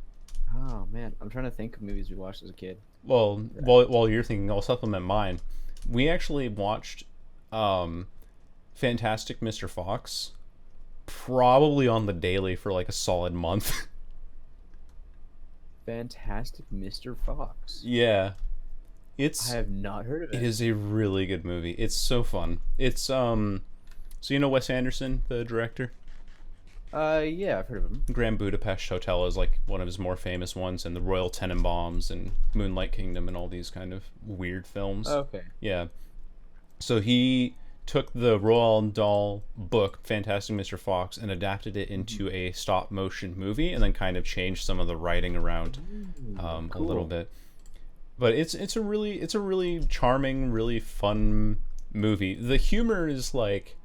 Oh man, I'm trying to think of movies we watched as a kid. Well, while you're thinking, I'll supplement mine. We actually watched Fantastic Mr. Fox probably on the daily for like a solid month. Fantastic Mr. Fox. Yeah. I have not heard of it. It is a really good movie. It's so fun. It's so Wes Anderson, the director? Yeah, I've heard of him. Grand Budapest Hotel is like one of his more famous ones, and the Royal Tenenbaums and Moonlight Kingdom and all these kind of weird films. Okay. Yeah. So he took the Roald Dahl book, Fantastic Mr. Fox, and adapted it into a stop motion movie, and then kind of changed some of the writing around a Cool. little bit. But it's a really charming, really fun movie. The humor is like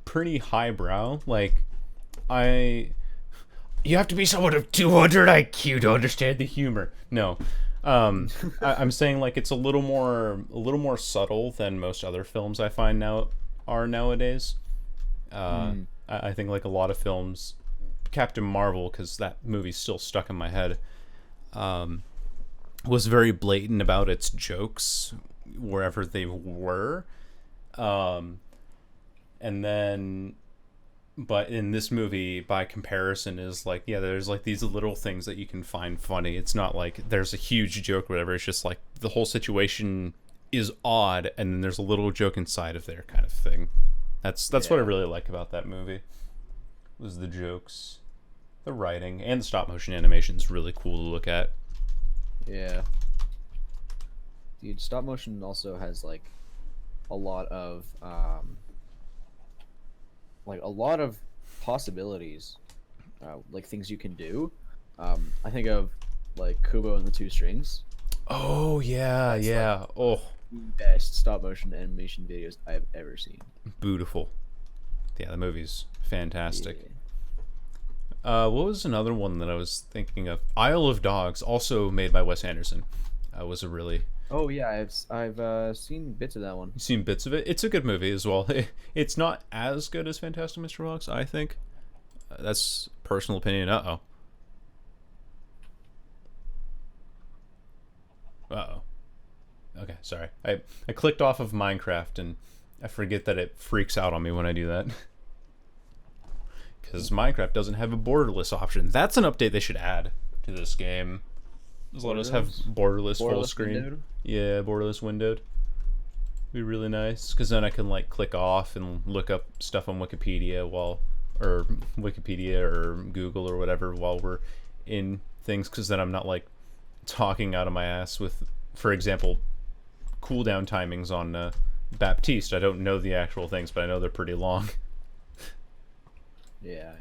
pretty highbrow. Like you have to be someone of 200 IQ to understand the humor. No. I'm saying like it's a little more subtle than most other films I find nowadays. I think like a lot of films, Captain Marvel, because that movie's still stuck in my head, was very blatant about its jokes wherever they were, and then. But in this movie, by comparison, is like, yeah, there's like these little things that you can find funny. It's not like there's a huge joke or whatever. It's just like the whole situation is odd, and then there's a little joke inside of there, kind of thing. That's what I really like about that movie. Was the jokes, the writing, and the stop motion animation is really cool to look at. Yeah. Dude, stop motion also has like a lot of possibilities, like things you can do. I think of like Kubo and the Two Strings. Oh yeah, That's yeah. like Oh, the best stop motion animation videos I've ever seen. beautiful. Yeah, the movie's fantastic. Yeah. What was another one that I was thinking of? Isle of Dogs, also made by Wes Anderson. Was a really... Oh yeah, I've seen bits of that one. You've seen bits of it. It's a good movie as well. It's not as good as Fantastic Mr. Fox, I think. That's personal opinion. Uh-oh. Okay, sorry. I clicked off of Minecraft, and I forget that it freaks out on me when I do that. Because Minecraft doesn't have a borderless option. That's an update they should add to this game. Just let us have borderless full screen. Windowed? Yeah, borderless windowed. Be really nice, because then I can like click off and look up stuff on Wikipedia or Google or whatever while we're in things, because then I'm not like talking out of my ass with, for example, cooldown timings on Baptiste. I don't know the actual things, but I know they're pretty long. Yeah.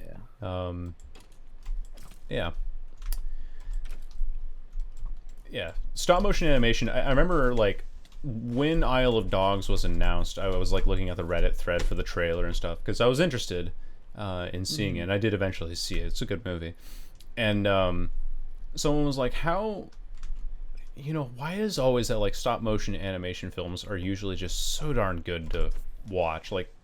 Yeah, stop motion animation. I remember like when Isle of Dogs was announced, I was like looking at the Reddit thread for the trailer and stuff because I was interested in seeing it. And I did eventually see it. It's a good movie. And someone was like, how, why is always that like stop motion animation films are usually just so darn good to watch, like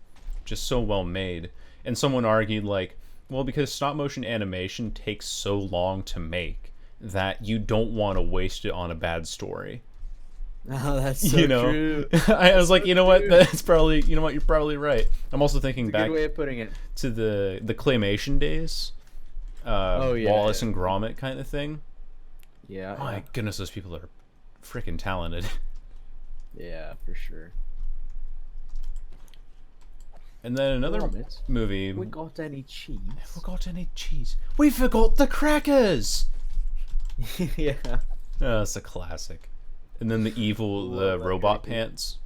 just so well made? And someone argued like, well, because stop motion animation takes so long to make that you don't want to waste it on a bad story. Oh, that's so true. I was like, what? That's probably, you're probably right. I'm also thinking back good way of putting it to the claymation days. Wallace and Gromit kind of thing. Yeah. My goodness, those people are freaking talented. Yeah, for sure. And then another movie. We got any cheese? Forgot any cheese? We forgot the crackers. Yeah. Oh, that's a classic. And then the robot pants.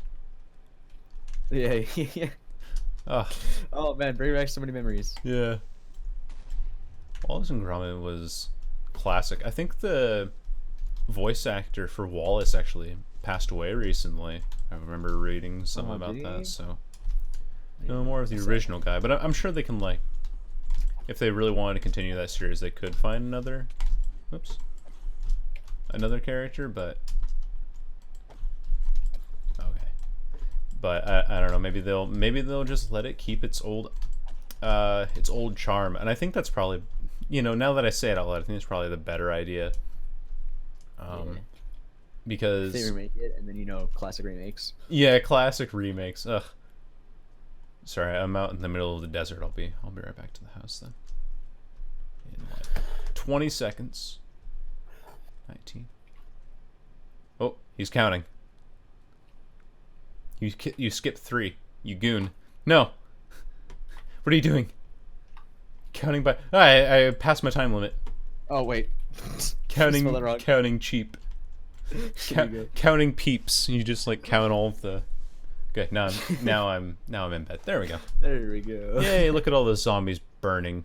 Yeah. Oh. Oh man, bring back so many memories. Yeah. Wallace and Gromit was classic. I think the voice actor for Wallace actually passed away recently. I remember reading something about that, so no more of the original guy. But I'm sure they can, like, if they really wanted to continue that series, they could find another character, but okay. But I don't know, maybe they'll just let it keep its old charm. And I think that's probably, now that I say it out loud, I think it's probably the better idea. Because they remake it and then classic remakes. Yeah, classic remakes. Ugh. Sorry, I'm out in the middle of the desert. I'll be right back to the house then. In like 20 seconds. 19. Oh, he's counting. You skipped 3. You goon. No. What are you doing? Counting by... I passed my time limit. Oh, wait. Counting cheap. Counting peeps. You just like count all of the Good. Now I'm in bed. There we go. There we go. Yay! Look at all those zombies burning.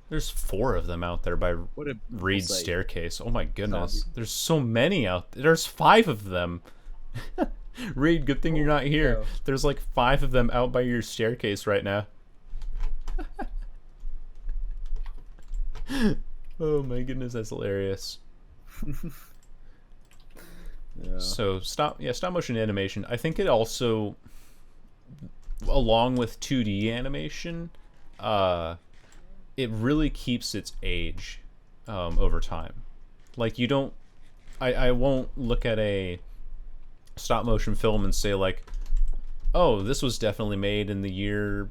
There's 4 of them out there by What a Reed's sight. staircase. Oh my goodness. Zombies. There's so many out there. There's 5 of them. Reed, good thing you're not here. no. There's like 5 of them out by your staircase right now. Oh my goodness, that's hilarious. Yeah. So stop motion animation. I think it also, along with 2D animation, it really keeps its age over time. Like you don't, I won't look at a stop motion film and say like, oh, this was definitely made in the year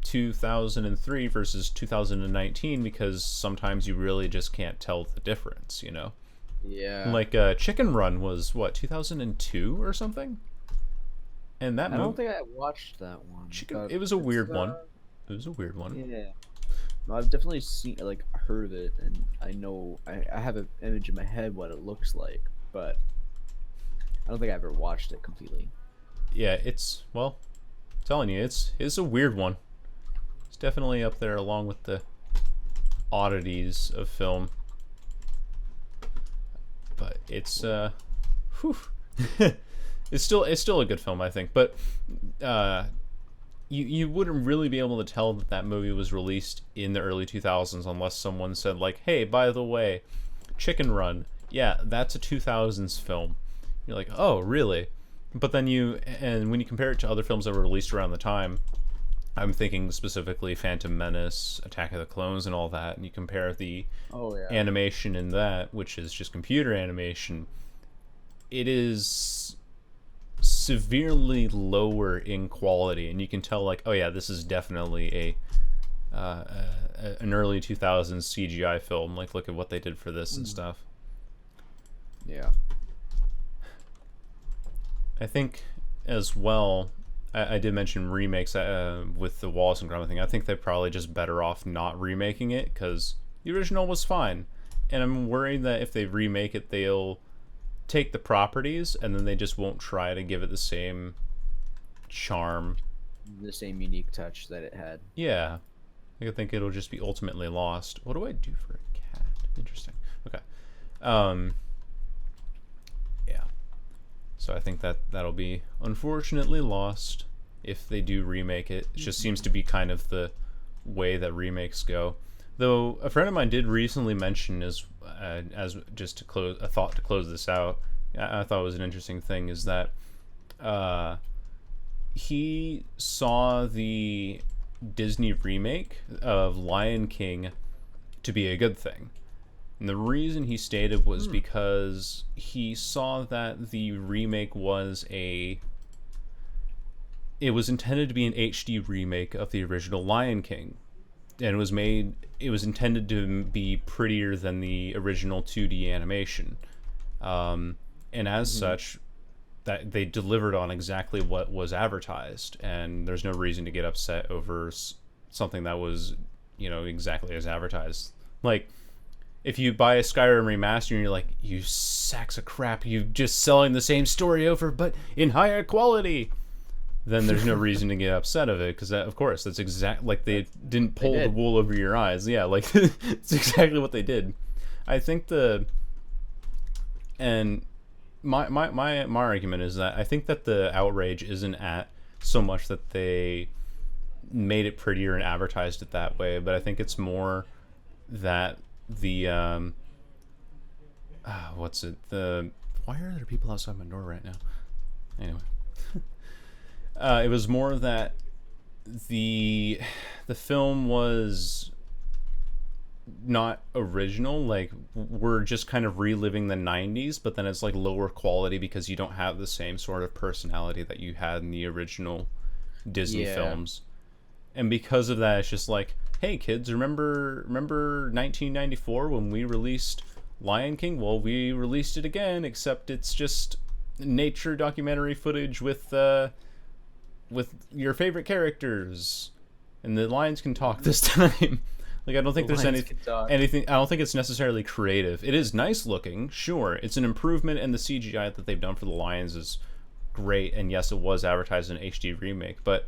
2003 versus 2019, because sometimes you really just can't tell the difference, you know? Yeah. Like Chicken Run was what, 2002 or something? And that I don't think I watched that one. it was a weird one. It was a weird one. Yeah. No, I've definitely seen, like, heard of it, and I know I have an image in my head what it looks like, but I don't think I ever watched it completely. Yeah, it's, well, I'm telling you, it's a weird one. It's definitely up there along with the oddities of film. But it's whew. it's still a good film, I think. But you wouldn't really be able to tell that that movie was released in the early 2000s unless someone said like, hey, by the way, Chicken Run, yeah, that's a 2000s film. You're like, oh, really? But then when you compare it to other films that were released around the time, I'm thinking specifically Phantom Menace, Attack of the Clones, and all that, and you compare the animation in that, which is just computer animation, it is severely lower in quality, and you can tell like, oh yeah, this is definitely an early 2000s CGI film. Like, look at what they did for this and stuff. Yeah. I think as well, I did mention remakes with the Wallace and Gromit thing. I think they're probably just better off not remaking it, because the original was fine. And I'm worried that if they remake it, they'll take the properties and then they just won't try to give it the same charm. The same unique touch that it had. Yeah. I think it'll just be ultimately lost. What do I do for a cat? Interesting. Okay. Yeah. So I think that'll be unfortunately lost if they do remake it. It just seems to be kind of the way that remakes go. Though a friend of mine did recently mention, as just to close a thought to close this out, I thought it was an interesting thing, is that he saw the Disney remake of Lion King to be a good thing. And the reason he stated was because he saw that the remake was it was intended to be an HD remake of the original Lion King. And it was intended to be prettier than the original 2D animation. And as such, that they delivered on exactly what was advertised, and there's no reason to get upset over something that was, exactly as advertised. Like, if you buy a Skyrim remaster and you're like, you sacks of crap, you're just selling the same story over but in higher quality, then there's no reason to get upset of it, because of course that's exact, like, they didn't pull the wool over your eyes. Yeah, like it's exactly what they did. I think my argument is that I think that the outrage isn't at so much that they made it prettier and advertised it that way, but I think it's more that the why are there people outside my door right now? Anyway, it was more that the film was not original. Like, we're just kind of reliving the 90s, but then it's like lower quality because you don't have the same sort of personality that you had in the original Disney films. And because of that, it's just like, hey kids, remember 1994 when we released Lion King? Well, we released it again, except it's just nature documentary footage with your favorite characters, and the lions can talk this time. Like, I don't think there's anything. I don't think it's necessarily creative. It is nice looking, sure. It's an improvement, and the CGI that they've done for the lions is great, and yes, it was advertised as an HD remake, but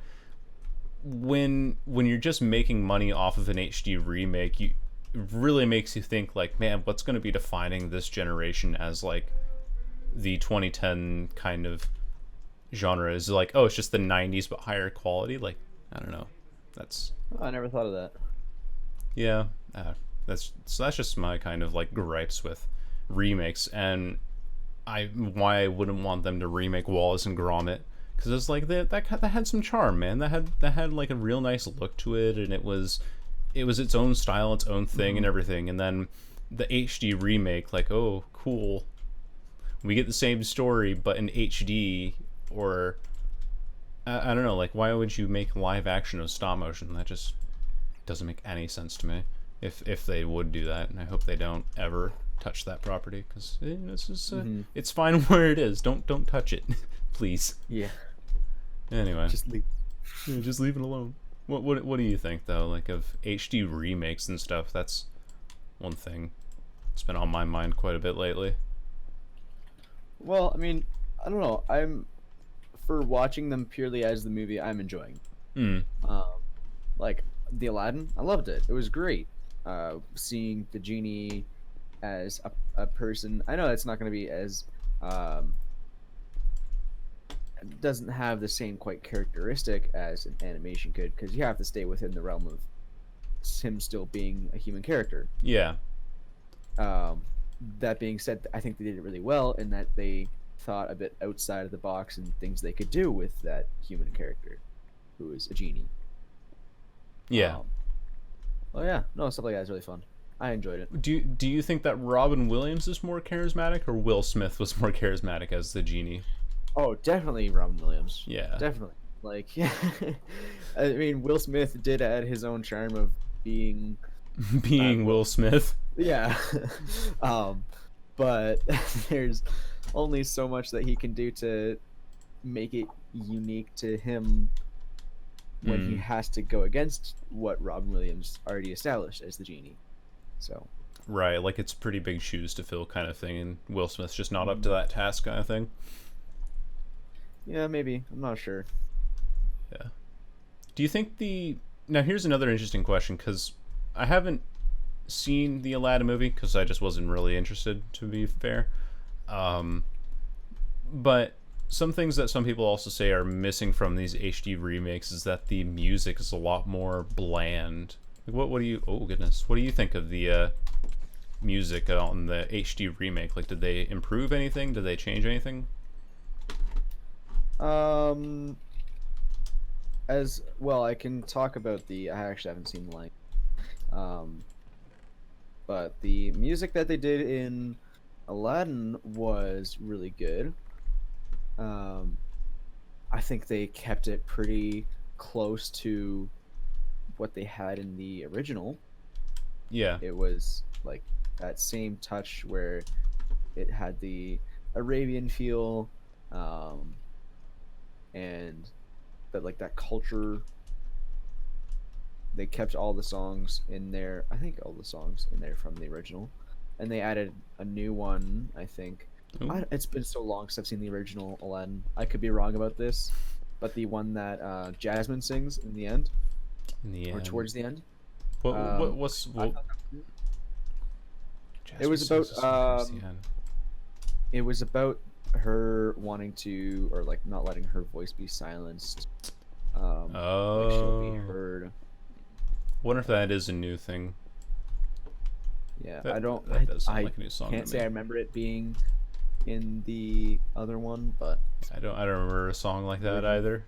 when you're just making money off of an HD remake, it really makes you think like, man, what's going to be defining this generation as like the 2010 kind of genre? Is like, oh, it's just the 90s but higher quality? Like, I don't know. I never thought of that. Yeah, that's just my kind of like gripes with remakes, and why I wouldn't want them to remake Wallace and Gromit, because it's like that had some charm, man. That had like a real nice look to it, and it was its own style, its own thing, and everything. And then the HD remake, like, oh, cool, we get the same story but in HD, or I don't know, like, why would you make live action of stop motion? That just doesn't make any sense to me. If they would do that, and I hope they don't ever touch that property, because it's just it's fine where it is. Don't touch it, please. Yeah. Anyway, Just leave. Yeah, just leave it alone. What do you think though? Like, of HD remakes and stuff? That's one thing that's been on my mind quite a bit lately. Well, I mean, I don't know. For watching them purely as the movie, I'm enjoying. Like the Aladdin, I loved it. It was great. Seeing the genie as a person. I know it's not going to be as doesn't have the same quite characteristic as an animation could, because you have to stay within the realm of him still being a human character. Yeah. That being said, I think they did it really well in that they thought a bit outside of the box and things they could do with that human character, who is a genie. Yeah. Well, yeah, no, stuff like that is really fun. I enjoyed it. Do you think that Robin Williams is more charismatic, or Will Smith was more charismatic as the genie? Oh, definitely Robin Williams. Yeah. Definitely. Like, yeah. I mean, Will Smith did add his own charm of being Will Smith. Yeah. But there's only so much that he can do to make it unique to him when he has to go against what Robin Williams already established as the genie. So. Right, like it's pretty big shoes to fill kind of thing, and Will Smith's just not up to that task kind of thing. Yeah, maybe. I'm not sure. Yeah. Do you think now here's another interesting question, because I haven't seen the Aladdin movie because I just wasn't really interested, to be fair. But some things that some people also say are missing from these HD remakes is that the music is a lot more bland. Like, what do you? Oh goodness, what do you think of the music on the HD remake? Like, did they improve anything? Did they change anything? As well, I can talk about I actually haven't seen the but the music that they did in Aladdin was really good. I think they kept it pretty close to what they had in the original. Yeah. It was like that same touch where it had the Arabian feel, and that culture. They kept all the songs in there. I think all the songs in there from the original, and they added a new one. I think it's been so long since I've seen the original Aladdin. I could be wrong about this, but the one that Jasmine sings in the end, or towards the end. It was about it was about her wanting to, or like not letting her voice be silenced. Like she'll be heard. Wonder if that is a new thing. Yeah, that does sound like a new song. Can't say I remember it being in the other one, but I don't remember a song like that either.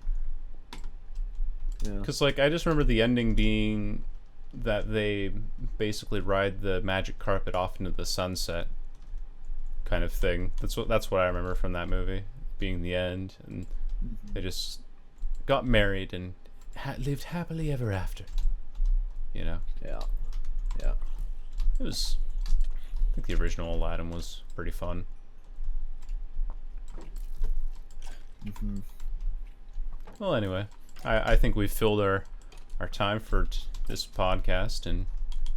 Yeah. Because like I just remember the ending being that they basically ride the magic carpet off into the sunset, kind of thing. That's what I remember from that movie, being the end, and they just got married and lived happily ever after. You know. Yeah. It was. I think the original Aladdin was pretty fun. Well, anyway, I think we've filled our time for this podcast, and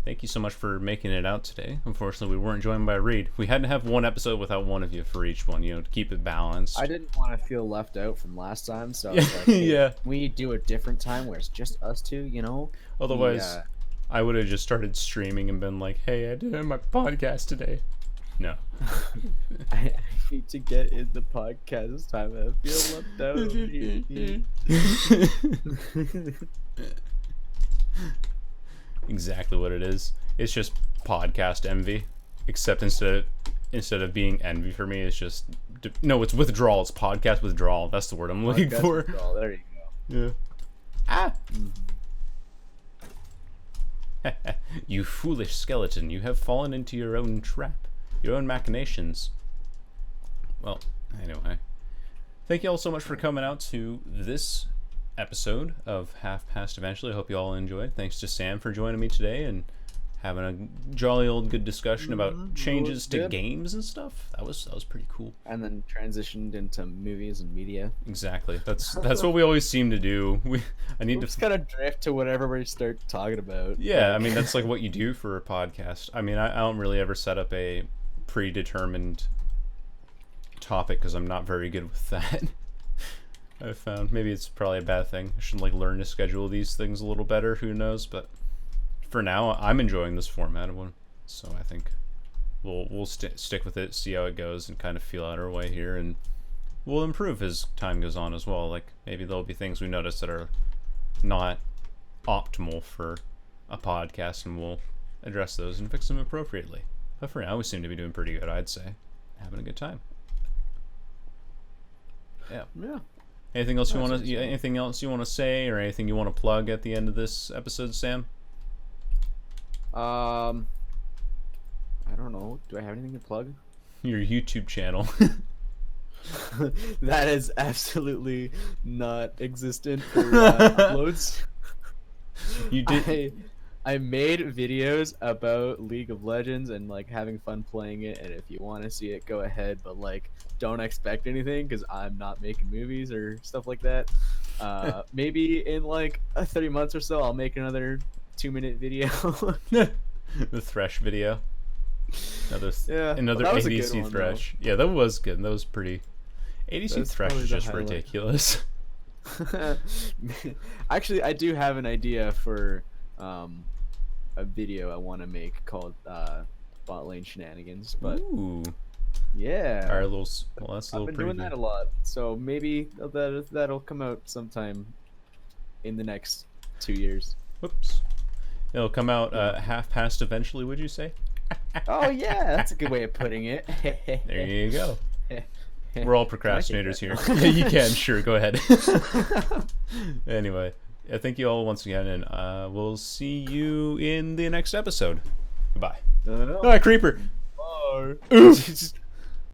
thank you so much for making it out today. Unfortunately, we weren't joined by Reed. We had to have one episode without one of you for each one, to keep it balanced. I didn't want to feel left out from last time, so I was like, hey, yeah. we do a different time where it's just us two, Otherwise, I would have just started streaming and been like, hey, I did my podcast today. No. I need to get in the podcast this time. I feel left out. Exactly what it is. It's just podcast envy, except instead of being envy for me, it's just it's withdrawal. It's podcast withdrawal. That's the word I'm looking for. Withdrawal. There you go. Yeah. Ah. You foolish skeleton! You have fallen into your own trap. Your own machinations. Well, anyway. Thank you all so much for coming out to this episode of Half Past Eventually. I hope you all enjoyed. Thanks to Sam for joining me today and having a jolly old good discussion about changes to games and stuff. That was pretty cool. And then transitioned into movies and media. Exactly. That's what we always seem to do. I need to just kind of drift to whatever we start talking about. Yeah, I mean that's like what you do for a podcast. I mean, I don't really ever set up a predetermined topic because I'm not very good with that. I've found maybe it's probably a bad thing. I should learn to schedule these things a little better. Who knows? But for now, I'm enjoying this format of one, so I think we'll stick with it, see how it goes, and kind of feel out our way here, and we'll improve as time goes on as well. Like maybe there'll be things we notice that are not optimal for a podcast, and we'll address those and fix them appropriately. But for now, we seem to be doing pretty good, I'd say. Having a good time. Yeah. Yeah. Anything else you want to say, or anything you want to plug at the end of this episode, Sam? I don't know. Do I have anything to plug? Your YouTube channel. That is absolutely not existent for uploads. You did. I made videos about League of Legends and having fun playing it, and if you want to see it, go ahead, but don't expect anything because I'm not making movies or stuff like that. Maybe in 30 months or so I'll make another 2-minute video. The Thresh video. Another ADC Thresh. Though. Yeah, that was good. That was pretty. ADC Thresh is just ridiculous. Actually, I do have an idea for a video I want to make called Bot Lane Shenanigans, but ooh. Yeah. That's a little I've been doing that a lot, so maybe that'll come out sometime in the next 2 years. Whoops. It'll come out half past eventually, would you say? Oh yeah, that's a good way of putting it. There you go. We're all procrastinators here. Yeah, you can. Sure, go ahead. Anyway, thank you all once again, and we'll see you in the next episode. Goodbye. No. Oh, a creeper. Bye. Oof.